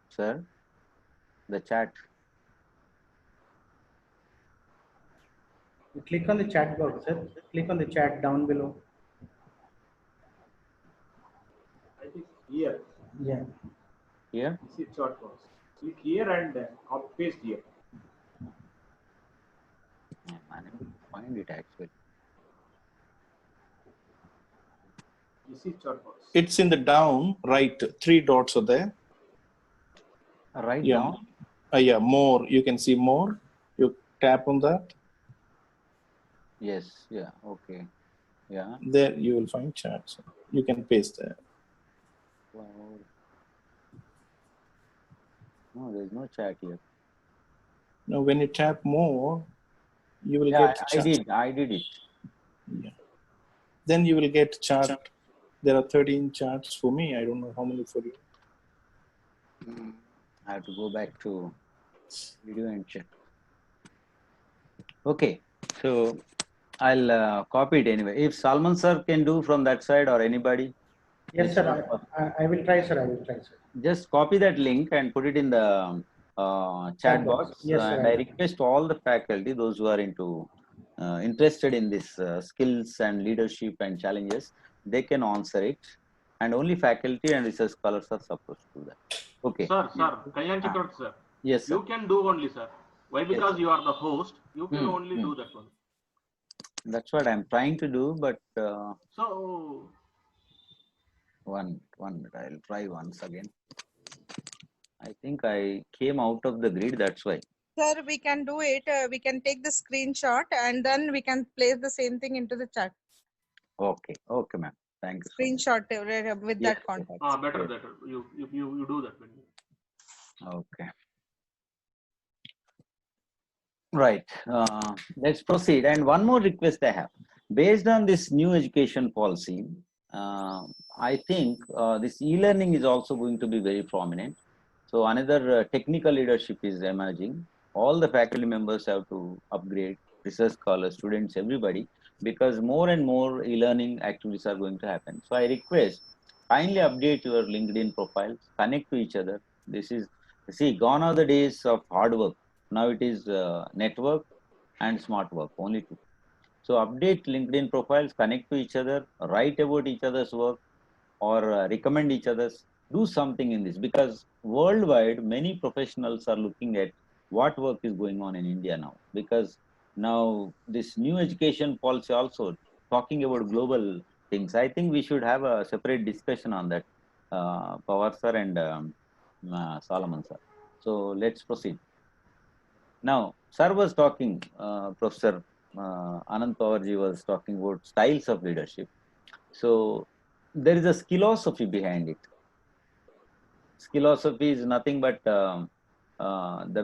S2: Sir, the chat.
S1: You click on the chat box, sir. Click on the chat down below.
S6: I think here,
S1: Yeah.
S2: Here?
S6: you see short box. Click here and paste here.
S2: I'm unable to find it actually.
S6: You see short box.
S3: It's in the down right. 3 dots are there.
S2: Right
S3: Yeah.
S2: down.
S3: Yeah, more. You can see more. You tap on that.
S2: Yes. Yeah. Okay. Yeah.
S3: There you will find chat. So you can paste there.
S2: Wow. No, there's no chat here.
S3: Now, when you tap more, you will
S2: Yeah,
S3: get
S2: I
S3: chat.
S2: did. I did it.
S3: Yeah. Then you will get chart. There are 13 charts for me. I don't know how many for you.
S2: I have to go back to video and check. Okay, so I'll copy it anyway. If Salman sir can do from that side or anybody,
S1: Yes, sir. I will try, sir. I will try, sir.
S2: just copy that link and put it in the chat box.
S1: Yes, sir.
S2: And I request all the faculty, those who are interested in this skills and leadership and challenges, they can answer it. And only faculty and research scholars are supposed to do that. Okay.
S4: Sir, Kalyana Chakravarthi, sir.
S2: Yes, sir.
S4: You can do only, sir. Why? Because
S2: Yes,
S4: you are the host. You can only do that one.
S2: That's what I'm trying to do, but
S4: So,
S2: one minute, I'll try once again. I think I came out of the grid, that's why.
S7: Sir, we can do it. We can take the screenshot and then we can place the same thing into the chat.
S2: Okay, okay, ma'am. Thank you.
S7: Screenshot with that context.
S4: better. You do that one.
S2: Okay. Right. Let's proceed. And one more request I have. Based on this new education policy, I think this e-learning is also going to be very prominent. So another technical leadership is emerging. All the faculty members have to upgrade, research scholars, students, everybody, because more and more e-learning activities are going to happen. So I request, kindly update your LinkedIn profiles, connect to each other. This is, see, gone are the days of hard work. Now it is network and smart work, only two. So update LinkedIn profiles, connect to each other, write about each other's work, or recommend each other's. Do something in this, because worldwide many professionals are looking at what work is going on in India now, because now this new education policy also talking about global things. I think we should have a separate discussion on that, Pawar sir and Solomon sir. So let's proceed. Now, sir was talking, Professor Anand Pawarji was talking about styles of leadership. So there is a philosophy behind it. Philosophy is nothing but the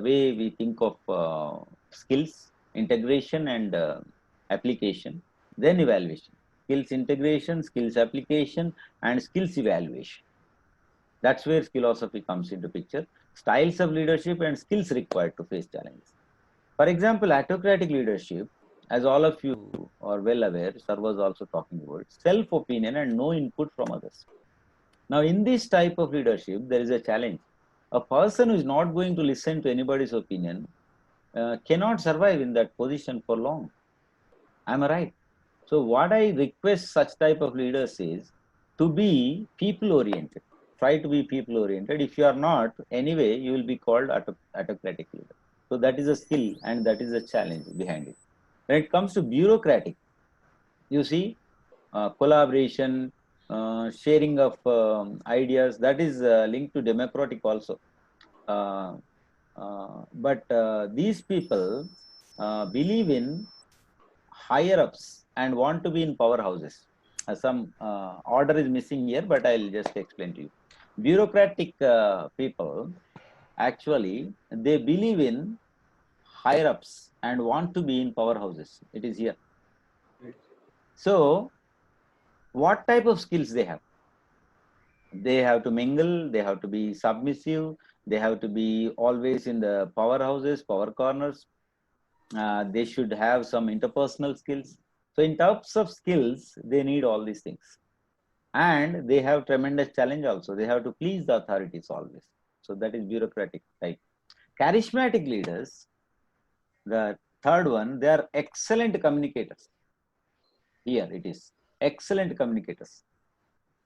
S2: way we think of skills, integration and application, then evaluation. Skills integration, skills application, and skills evaluation. That's where philosophy comes into picture. Styles of leadership and skills required to face challenges. For example, autocratic leadership as all of you are well aware, sir was also talking about self-opinion and no input from others. Now, in this type of leadership, there is a challenge. A person who is not going to listen to anybody's opinion cannot survive in that position for long. Am I right? So what I request such type of leaders is to be people-oriented. Try to be people-oriented. If you are not, anyway, you will be called autocratic leader. So that is a skill and that is a challenge behind it. When it comes to bureaucratic, you see, collaboration, sharing of ideas, that is linked to democratic also. But these people believe in higher ups and want to be in powerhouses. Some order is missing here, but I'll just explain to you. Bureaucratic people actually they believe in higher ups and want to be in powerhouses. It is here. So, what type of skills they have? They have to mingle. They have to be submissive. They have to be always in the powerhouses, power corners. They should have some interpersonal skills. So in terms of skills, they need all these things. And they have tremendous challenge also. They have to please the authorities always. So that is bureaucratic type. Charismatic leaders, the third one, they are excellent communicators. Here it is, excellent communicators.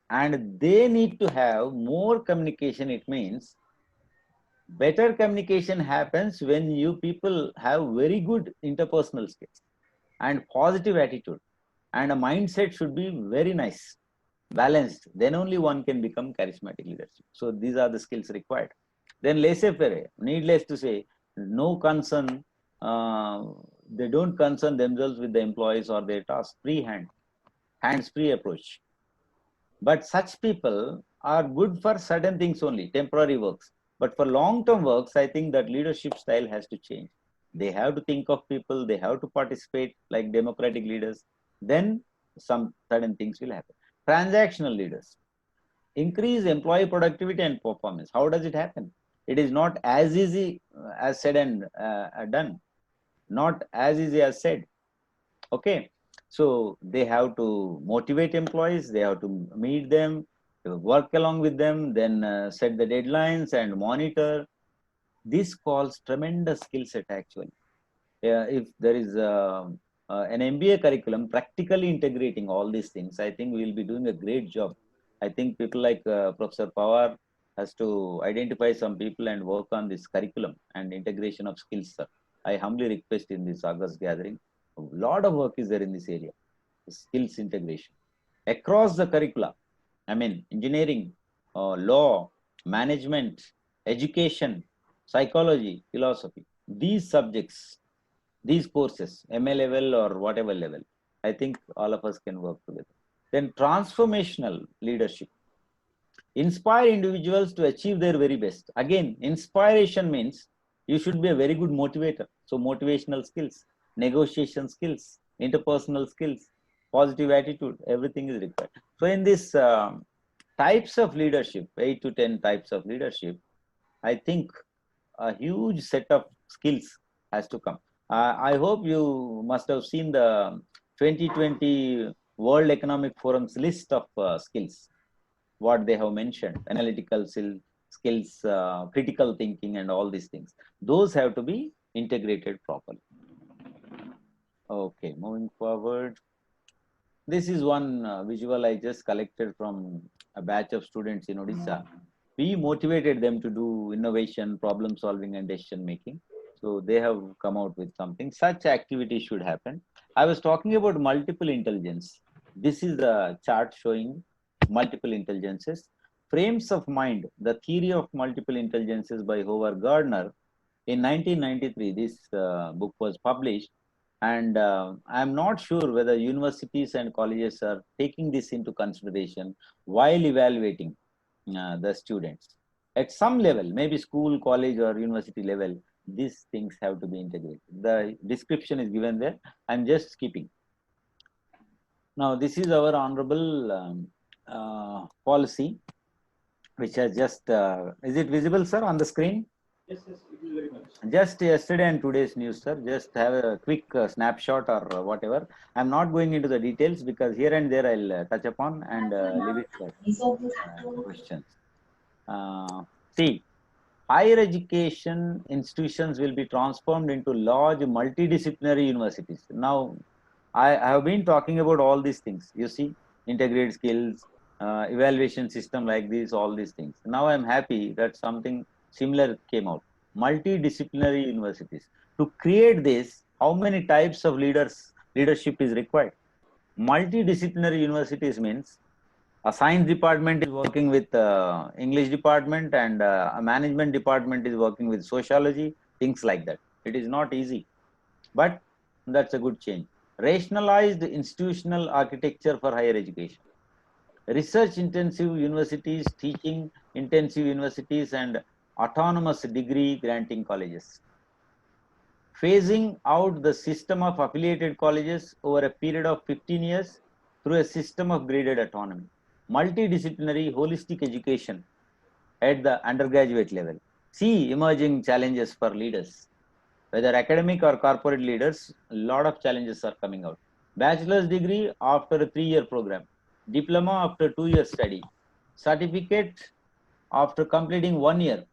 S2: And they need to have more communication. It means better communication happens when you people have very good interpersonal skills and positive attitude, and a mindset should be very nice, balanced. Then only one can become charismatic leadership. So these are the skills required. Then laissez-faire, needless to say, no concern. They don't concern themselves with the employees or their tasks. Free hand, hands-free approach. But such people are good for certain things only, temporary works. But for long-term works, I think that leadership style has to change. They have to think of people, they have to participate like democratic leaders. Then some certain things will happen. Transactional leaders increase employee productivity and performance. How does it happen? It is not as easy as said and done. Not as easy as said. Okay. So they have to motivate employees, they have to meet them, to work along with them, then set the deadlines and monitor. This calls tremendous skill set actually. If there is an MBA curriculum practically integrating all these things, I think we will be doing a great job. I think people like Professor Pawar has to identify some people and work on this curriculum and integration of skills, sir. I humbly request in this August gathering, a lot of work is there in this area, skills integration across the curricula. I mean, engineering, law, management, education, psychology, philosophy, these subjects, these courses, MA level or whatever level, I think all of us can work together. Then transformational leadership. Inspire individuals to achieve their very best. Again, inspiration means you should be a very good motivator. So motivational skills, negotiation skills, interpersonal skills, positive attitude, everything is required. So in this types of leadership, 8 to 10 types of leadership, I think a huge set of skills has to come. I hope you must have seen the 2020 World Economic Forum's list of skills, what they have mentioned, analytical skills, critical thinking and all these things. Those have to be integrated properly. Okay, moving forward. This is one visual I just collected from a batch of students in Odisha. We motivated them to do innovation, problem solving and decision making. So they have come out with something. Such activities should happen. I was talking about multiple intelligence. This is the chart showing multiple intelligences. Frames of Mind, the theory of multiple intelligences by Howard Gardner. In 1993, this book was published. And I'm not sure whether universities and colleges are taking this into consideration while evaluating the students. At some level, maybe school, college or university level, these things have to be integrated. The description is given there. I'm just skipping. Now, this is our honorable policy, which has just, is it visible, sir, on the screen?
S6: Yes, yes, it is very much.
S2: Just yesterday and today's news, sir. Just have a quick snapshot or whatever. I'm not going into the details because here and there I'll touch upon and leave it for questions. See, higher education institutions will be transformed into large multidisciplinary universities. Now, I have been talking about all these things. You see, integrated skills, evaluation system like this, all these things. Now I'm happy that something similar came out. Multidisciplinary universities. To create this, how many types of leadership is required? Multidisciplinary universities means a science department is working with English department and a management department is working with sociology, things like that. It is not easy, but that's a good change. Rationalized institutional architecture for higher education. Research intensive universities, teaching intensive universities and autonomous degree granting colleges. Phasing out the system of affiliated colleges over a period of 15 years through a system of graded autonomy. Multidisciplinary holistic education at the undergraduate level. See emerging challenges for leaders, whether academic or corporate leaders, a lot of challenges are coming out. Bachelor's degree after a 3-year program, diploma after 2-year study, certificate after completing 1 year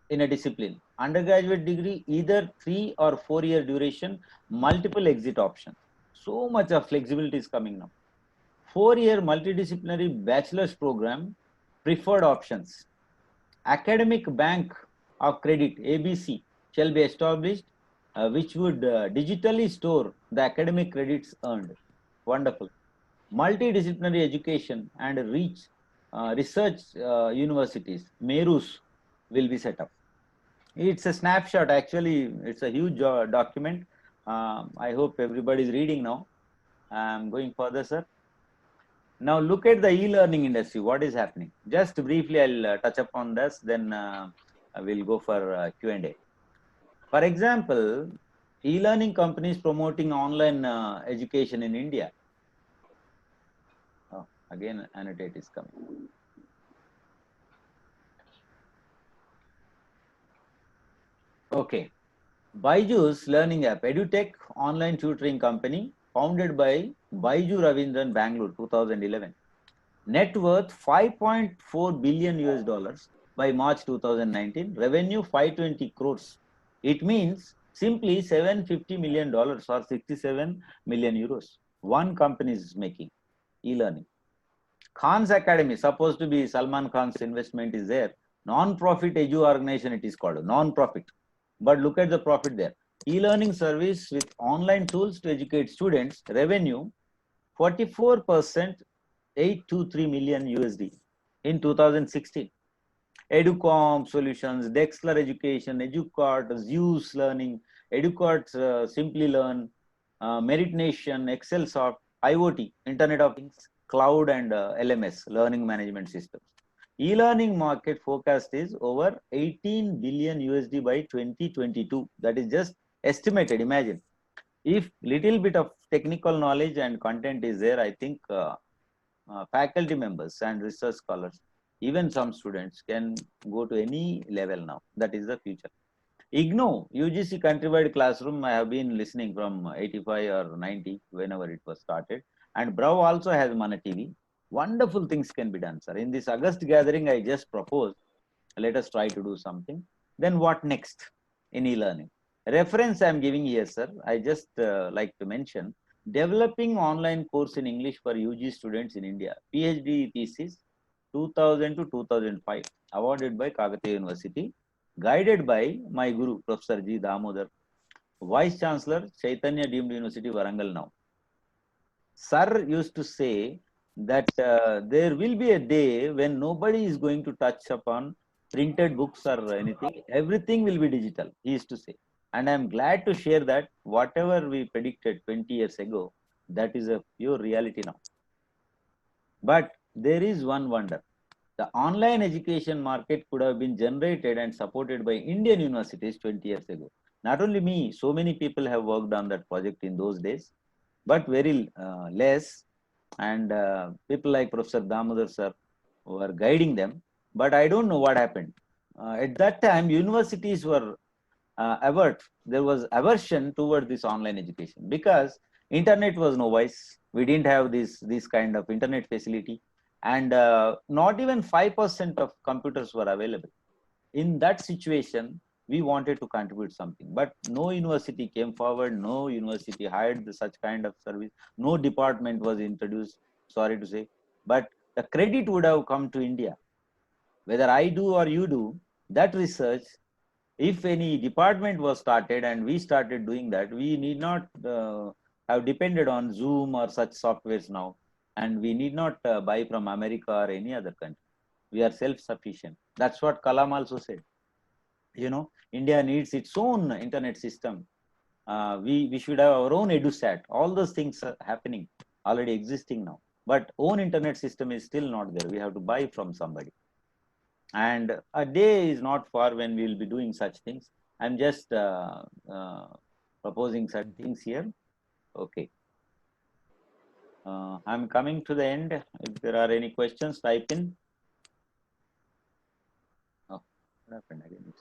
S2: in a discipline, undergraduate degree either 3 or 4-year duration, multiple exit options. So much of flexibility is coming now. 4-year multidisciplinary bachelor's program, preferred options. Academic bank of credit, ABC, shall be established, which would digitally store the academic credits earned. Wonderful. Multidisciplinary education and research universities, MERUs, will be set up. It's a snapshot. Actually, it's a huge document. I hope everybody is reading now. I'm going further, sir. Now look at the e-learning industry. What is happening? Just briefly, I'll touch upon this. Then we'll go for Q&A. For example, e-learning companies promoting online education in India. Oh, again, annotate is coming. Okay. BYJU'S learning app, EduTech online tutoring company, founded by Baiju Ravindran, Bangalore, 2011. Net worth 5.4 billion US dollars by March 2019. Revenue 520 crores. It means simply $750 million or 67 million euros. One company is making e-learning. Khan's Academy, supposed to be Salman Khan's investment, is there. Non-profit edu organization it is called, non-profit. But look at the profit there. E-learning service with online tools to educate students. Revenue 44%, 823 million USD in 2016. Educom Solutions, Dexler Education, Educart, Zeus Learning, Educart Simply Learn, Merit Nation, ExcelSoft, IoT, Internet of Things, Cloud and LMS, Learning Management Systems. E-learning market forecast is over 18 billion USD by 2022. That is just estimated. Imagine if little bit of technical knowledge and content is there, I think faculty members and research scholars, even some students can go to any level now. That is the future. IGNOU, UGC countrywide classroom, I have been listening from 85 or 90, whenever it was started. And BRAOU also has Mana TV. Wonderful things can be done, sir. In this August gathering, I just proposed, let us try to do something. Then what next in e-learning? Reference I am giving here, sir. I just like to mention, developing online course in English for UG students in India. PhD thesis, 2000 to 2005, awarded by Kakatiya University, guided by my guru, Professor G. Damodar, Vice Chancellor, Chaitanya Deemed University, Warangal now. Sir used to say that there will be a day when nobody is going to touch upon printed books or anything. Everything will be digital, he used to say. And I'm glad to share that whatever we predicted 20 years ago, that is a pure reality now. But there is one wonder. The online education market could have been generated and supported by Indian universities 20 years ago. Not only me, so many people have worked on that project in those days, but very less. And people like Professor Damodar sir were guiding them. But I don't know what happened. at that time, universities were there was aversion toward this online education because internet was no voice. We didn't have this kind of internet facility, and not even 5% of computers were available. In that situation, we wanted to contribute something, but no university came forward. No university hired such kind of service. No department was introduced. Sorry to say, but the credit would have come to India. Whether I do or you do that research, if any department was started and we started doing that, we need not have depended on Zoom or such softwares now, and we need not buy from America or any other country. We are self-sufficient. That's what Kalam also said. You know, India needs its own internet system. We should have our own EduSat. All those things are happening, already existing now. But own internet system is still not there. We have to buy from somebody. And a day is not far when we will be doing such things. I'm just proposing such things here. Okay. I'm coming to the end. If there are any questions, type in. Oh, what happened again?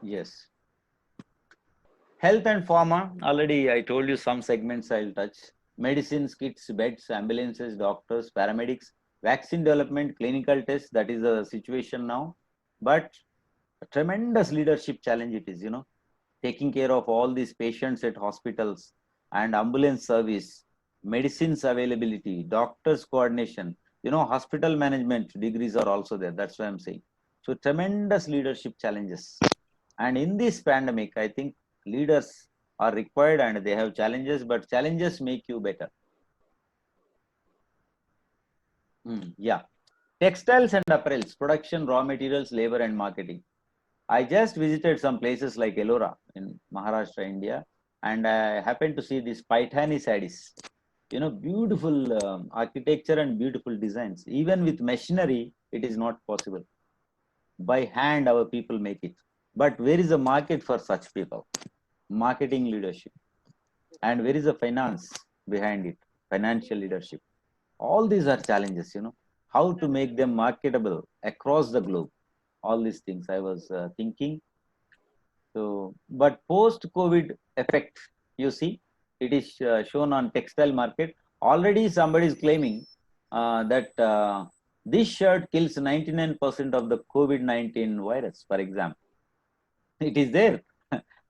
S2: Yes. Health and pharma, already I told you some segments I'll touch. Medicines, kits, beds, ambulances, doctors, paramedics, vaccine development, clinical tests, that is the situation now. But a tremendous leadership challenge it is, you know, taking care of all these patients at hospitals and ambulance service, medicines availability, doctors coordination, you know, hospital management degrees are also there. That's what I'm saying. So tremendous leadership challenges. And in this pandemic, I think leaders are required and they have challenges, but challenges make you better. Yeah. Textiles and apparels, production, raw materials, labor and marketing. I just visited some places like Ellora in Maharashtra, India, and I happened to see these Paithani sarees. You know, beautiful architecture and beautiful designs. Even with machinery, it is not possible. By hand, our people make it. But where is the market for such people? Marketing leadership. And where is the finance behind it? Financial leadership. All these are challenges, you know, how to make them marketable across the globe. All these things I was thinking. So, but post-COVID effect, you see, it is shown on textile market. Already somebody is claiming that this shirt kills 99% of the COVID-19 virus, for example. It is there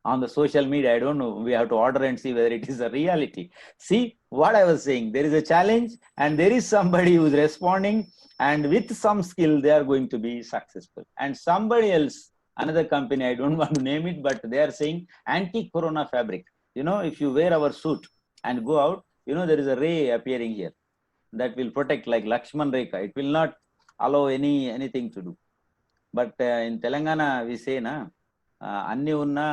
S2: on the social media. I don't know. We have to order and see whether it is a reality. See what I was saying. There is a challenge and there is somebody who is responding, and with some skill, they are going to be successful. And somebody else, another company, I don't want to name it, but they are saying anti-corona fabric. You know, if you wear our suit and go out, you know, there is a ray appearing here that will protect, like Lakshman Rekha. It will not allow anything to do. But in Telangana, we say, na, అన్ని ఉన్నా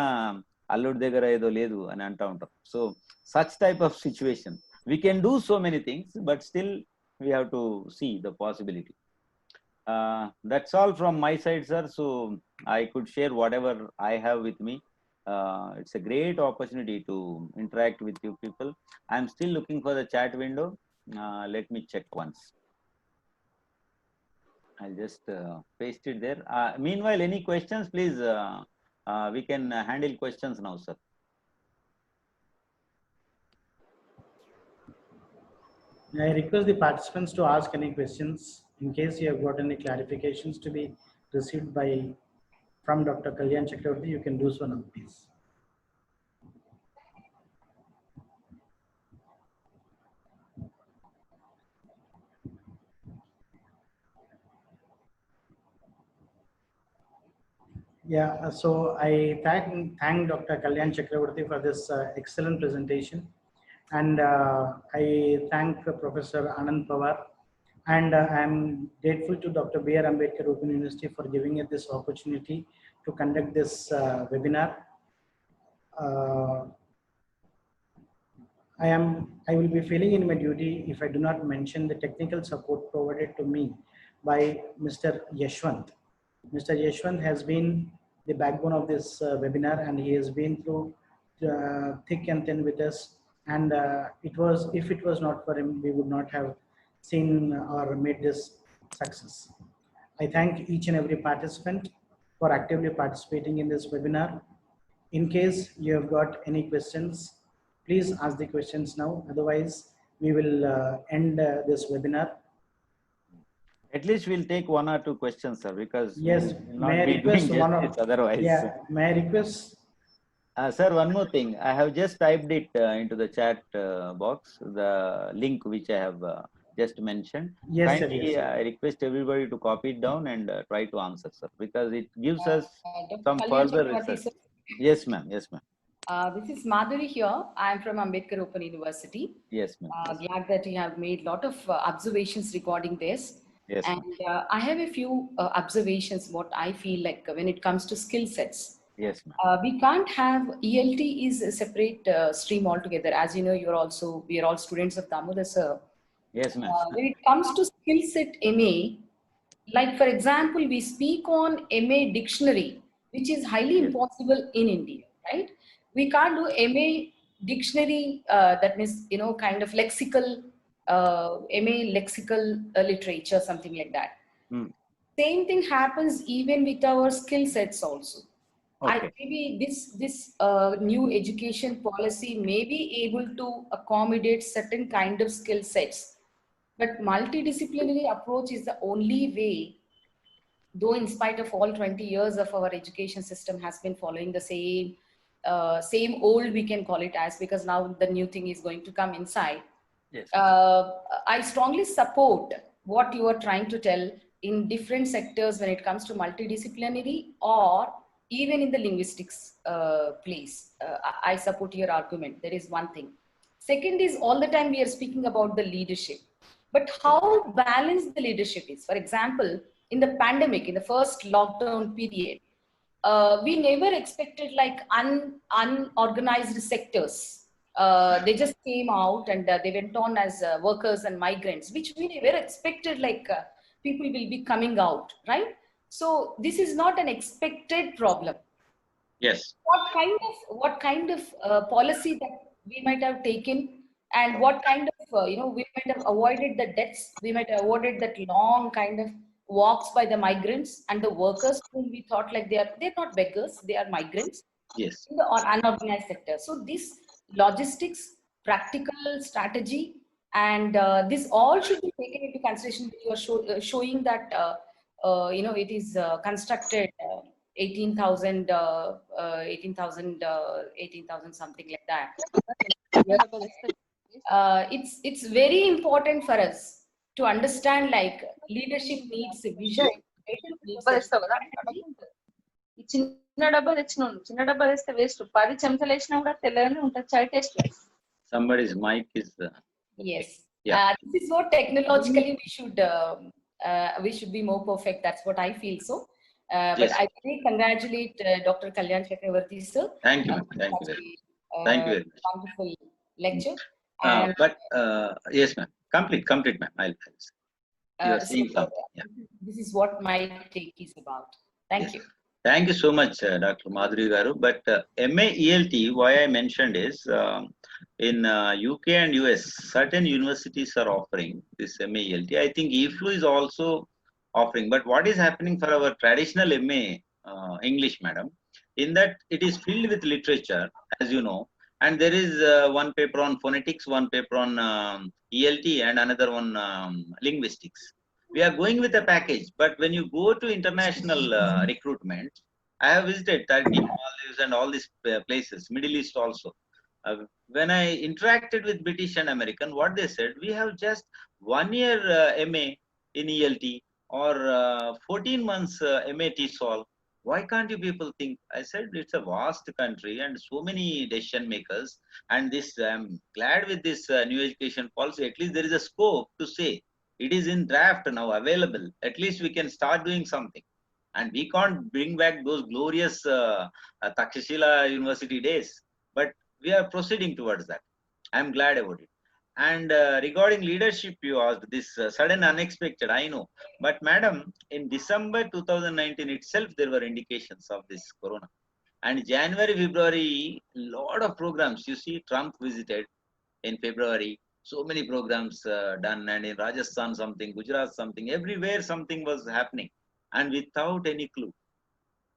S2: అల్లుడి దగ్గర ఏదో లేదు అని అంటూ ఉంటాం. So such type of situation, we can do so many things, but still we have to see the possibility. That's all from my side, sir. So I could share whatever I have with me. It's a great opportunity to interact with you people. I'm still looking for the chat window. Let me check once. I'll just paste it there. Meanwhile, any questions, please? We can handle questions now, sir.
S1: I request the participants to ask any questions in case you have got any clarifications to be received from Dr. Kalyana Chakravarthi. You can do so now, please. Yeah, so I thank Dr. Kalyana Chakravarthi for this excellent presentation, and I thank Professor Anand Pawar, and I am grateful to Dr. BR Ambedkar Open University for giving us this opportunity to conduct this webinar. I will be failing in my duty if I do not mention the technical support provided to me by Mr. Yashwant. Mr. Yashwant has been the backbone of this webinar, and he has been through thick and thin with us And if it was not for him, we would not have seen or made this success. I thank each and every participant for actively participating in this webinar. In case you have got any questions, please ask the questions now. Otherwise, we will end this webinar.
S2: At least we'll take one or two questions, sir, because
S1: Yes,
S2: we'll
S1: may I
S2: not be doing
S1: request one
S2: justice
S1: of,
S2: otherwise.
S1: yeah, may I request?
S2: Sir, one more thing. I have just typed it into the chat box, the link which I have just mentioned.
S1: Yes, sir,
S2: Kindly,
S1: yes, sir.
S2: I request everybody to copy it down and try to answer, sir, because it gives us
S8: Dr.
S2: some
S8: Kalyana
S2: further
S8: Chakravarthi,
S2: research.
S8: sir.
S2: Yes, ma'am. Yes, ma'am.
S8: This is Madhuri here. I am from Ambedkar Open University.
S2: Yes, ma'am.
S8: Glad that you have made a lot of observations regarding this.
S2: Yes,
S8: and I have a few observations, what I feel like when it comes to skill sets.
S2: Yes, ma'am.
S8: We can't have ELT is a separate stream altogether. As you know, we are all students of Damodar, sir.
S2: Yes, ma'am.
S8: When it comes to skill set MA, like for example, we speak on MA dictionary, which is highly
S2: Yes.
S8: impossible in India, right? We can't do MA dictionary, that means, kind of lexical, MA lexical literature, something like that. Same thing happens even with our skill sets also.
S2: Okay.
S8: Maybe this new education policy may be able to accommodate certain kind of skill sets, but multidisciplinary approach is the only way. Though in spite of all 20 years of our education system has been following the same old, we can call it as, because now the new thing is going to come inside.
S2: Yes.
S8: I strongly support what you are trying to tell in different sectors when it comes to multidisciplinary or even in the linguistics place. I support your argument. There is one thing. Second is, all the time we are speaking about the leadership, but how balanced the leadership is. For example, in the pandemic, in the first lockdown period, we never expected like unorganized sectors. They just came out and they went on as workers and migrants, which we never expected, like people will be coming out, right? So this is not an expected problem.
S2: Yes.
S8: What kind of policy that we might have taken, and what kind of we might have avoided the deaths, we might have avoided that long kind of walks by the migrants and the workers whom we thought like they're not beggars, they are migrants.
S2: Yes.
S8: In the unorganized sector. So this logistics, practical strategy, and this all should be taken into consideration. You are showing that it is constructed 18,000 something like that. It's very important for us to understand, like, leadership needs a vision.
S9: చిన్న డబ్బా తెచ్చినాను, చిన్న డబ్బా తెస్తే waste. 10 చెంచాలు వేసినా కూడా తెల్లగానే ఉంటుంది, చాయ్ taste.
S2: Somebody's mic is
S8: yes.
S2: Yeah.
S8: This is what technologically we should be more perfect. That's what I feel. So but
S2: Yes.
S8: I really congratulate Dr. Kalyana Chakravarthi, sir.
S2: Thank you, ma'am. Thank you very much. Thank you very much.
S8: Wonderful lecture.
S2: But yes, ma'am. Complete, ma'am. I'll you are saying something. Yeah.
S8: This is what my take is about. Thank
S2: Yes.
S8: you.
S2: Thank you so much, Dr. Madhuri Garu. But MA ELT, why I mentioned is in UK and US, certain universities are offering this MA ELT. I think EFLU is also offering. But what is happening for our traditional MA English, madam, in that it is filled with literature, as you know, and there is one paper on phonetics, one paper on ELT, and another one linguistics. We are going with a package, but when you go to international recruitment, I have visited Turkey, Maldives, and all these places, Middle East also. When I interacted with British and American, what they said, we have just 1 year MA in ELT or 14 months MA TESOL. Why can't you people think? I said, it's a vast country and so many decision makers. And this, I'm glad with this new education policy, at least there is a scope to say, it is in draft now available. At least we can start doing something. And we can't bring back those glorious Takshashila University days. But we are proceeding towards that. I'm glad about it. And regarding leadership, you asked this sudden unexpected, I know. But madam, in December 2019 itself, there were indications of this corona. And January, February, lot of programs. You see, Trump visited. in February. So many programs done, and in Rajasthan something, Gujarat something, everywhere something was happening, and without any clue.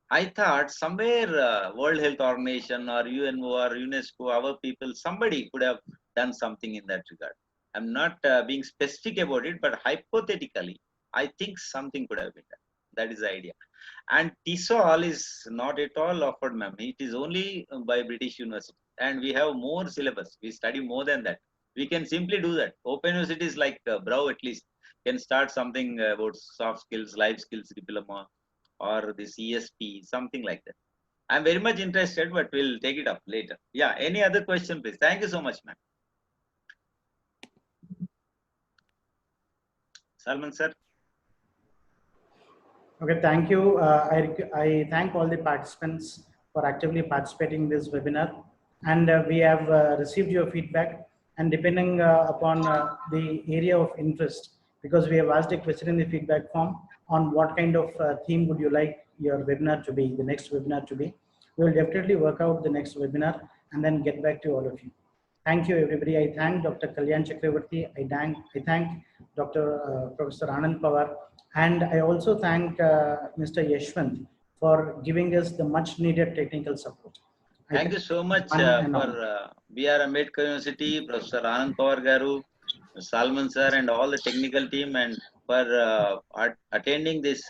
S2: I thought somewhere World Health Organization or UNO or UNESCO, our people, somebody could have done something in that regard. I'm not being specific about it, but hypothetically, I think something could have been done. That is the idea. And TESOL is not at all offered, ma'am. It is only by British University, and we have more syllabus. We study more than that. We can simply do that. Open universities like BRAOU at least can start something about soft skills, life skills diploma, or this ESP, something like that. I'm very much interested, but we'll take it up later. Yeah, any other question, please? Thank you so much, ma'am. Salman, sir.
S1: Okay, thank you. I thank all the participants for actively participating in this webinar. And we have received your feedback, and depending upon the area of interest, because we have asked a question in the feedback form on what kind of theme would you like your webinar to be, the next webinar to be. We will definitely work out the next webinar and then get back to all of you. Thank you, everybody. I thank Dr. Kalyana Chakravarthi. I thank Dr. Professor Anand Pawar, and I also thank Mr. Yashwant for giving us the much needed technical support.
S2: Thank you so much for BR Ambedkar University, Professor Anand Pawar Garu, Salman sir, and all the technical team, and for attending this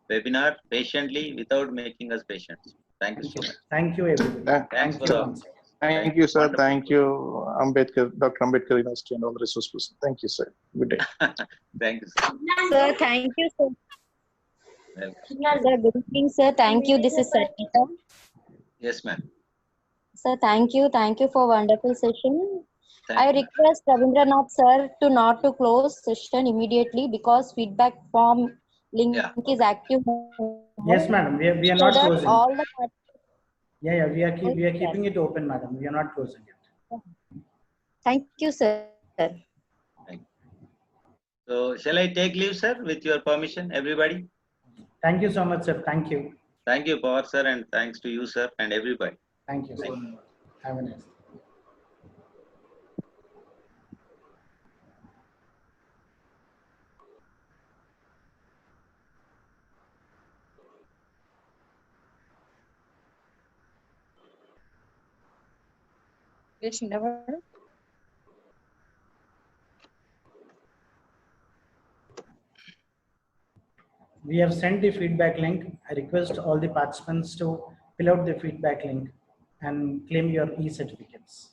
S2: webinar patiently without making us patients. Thank you so much.
S1: Thank you, everybody.
S2: Thanks for the.
S3: Thank you, sir. Thank you, Dr. Ambedkar University and all the resource persons. Thank you, sir. Good day.
S2: Thank you, sir.
S10: Sir, thank you, sir.
S2: Welcome.
S10: Sir, good evening, sir. Thank you. This is Sarita.
S2: Yes, ma'am.
S10: Sir, thank you. Thank you for wonderful session.
S2: Thank
S10: I
S2: you, ma'am.
S10: request Ravindranath sir to not to close session immediately because feedback form link is active.
S1: Yes, madam. We are
S10: So
S1: not
S10: that
S1: closing.
S10: all the
S1: Yeah, we are keeping it open, madam. We are not closing it.
S10: Thank you, sir.
S2: Thank you. So, shall I take leave, sir, with your permission, everybody?
S1: Thank you so much, sir. Thank you.
S2: Thank you, Pawar sir, and thanks to you, sir, and everybody.
S1: Thank you, sir. Have a nice day. We have sent the feedback link. I request all the participants to fill out the feedback link and claim your e-certificates.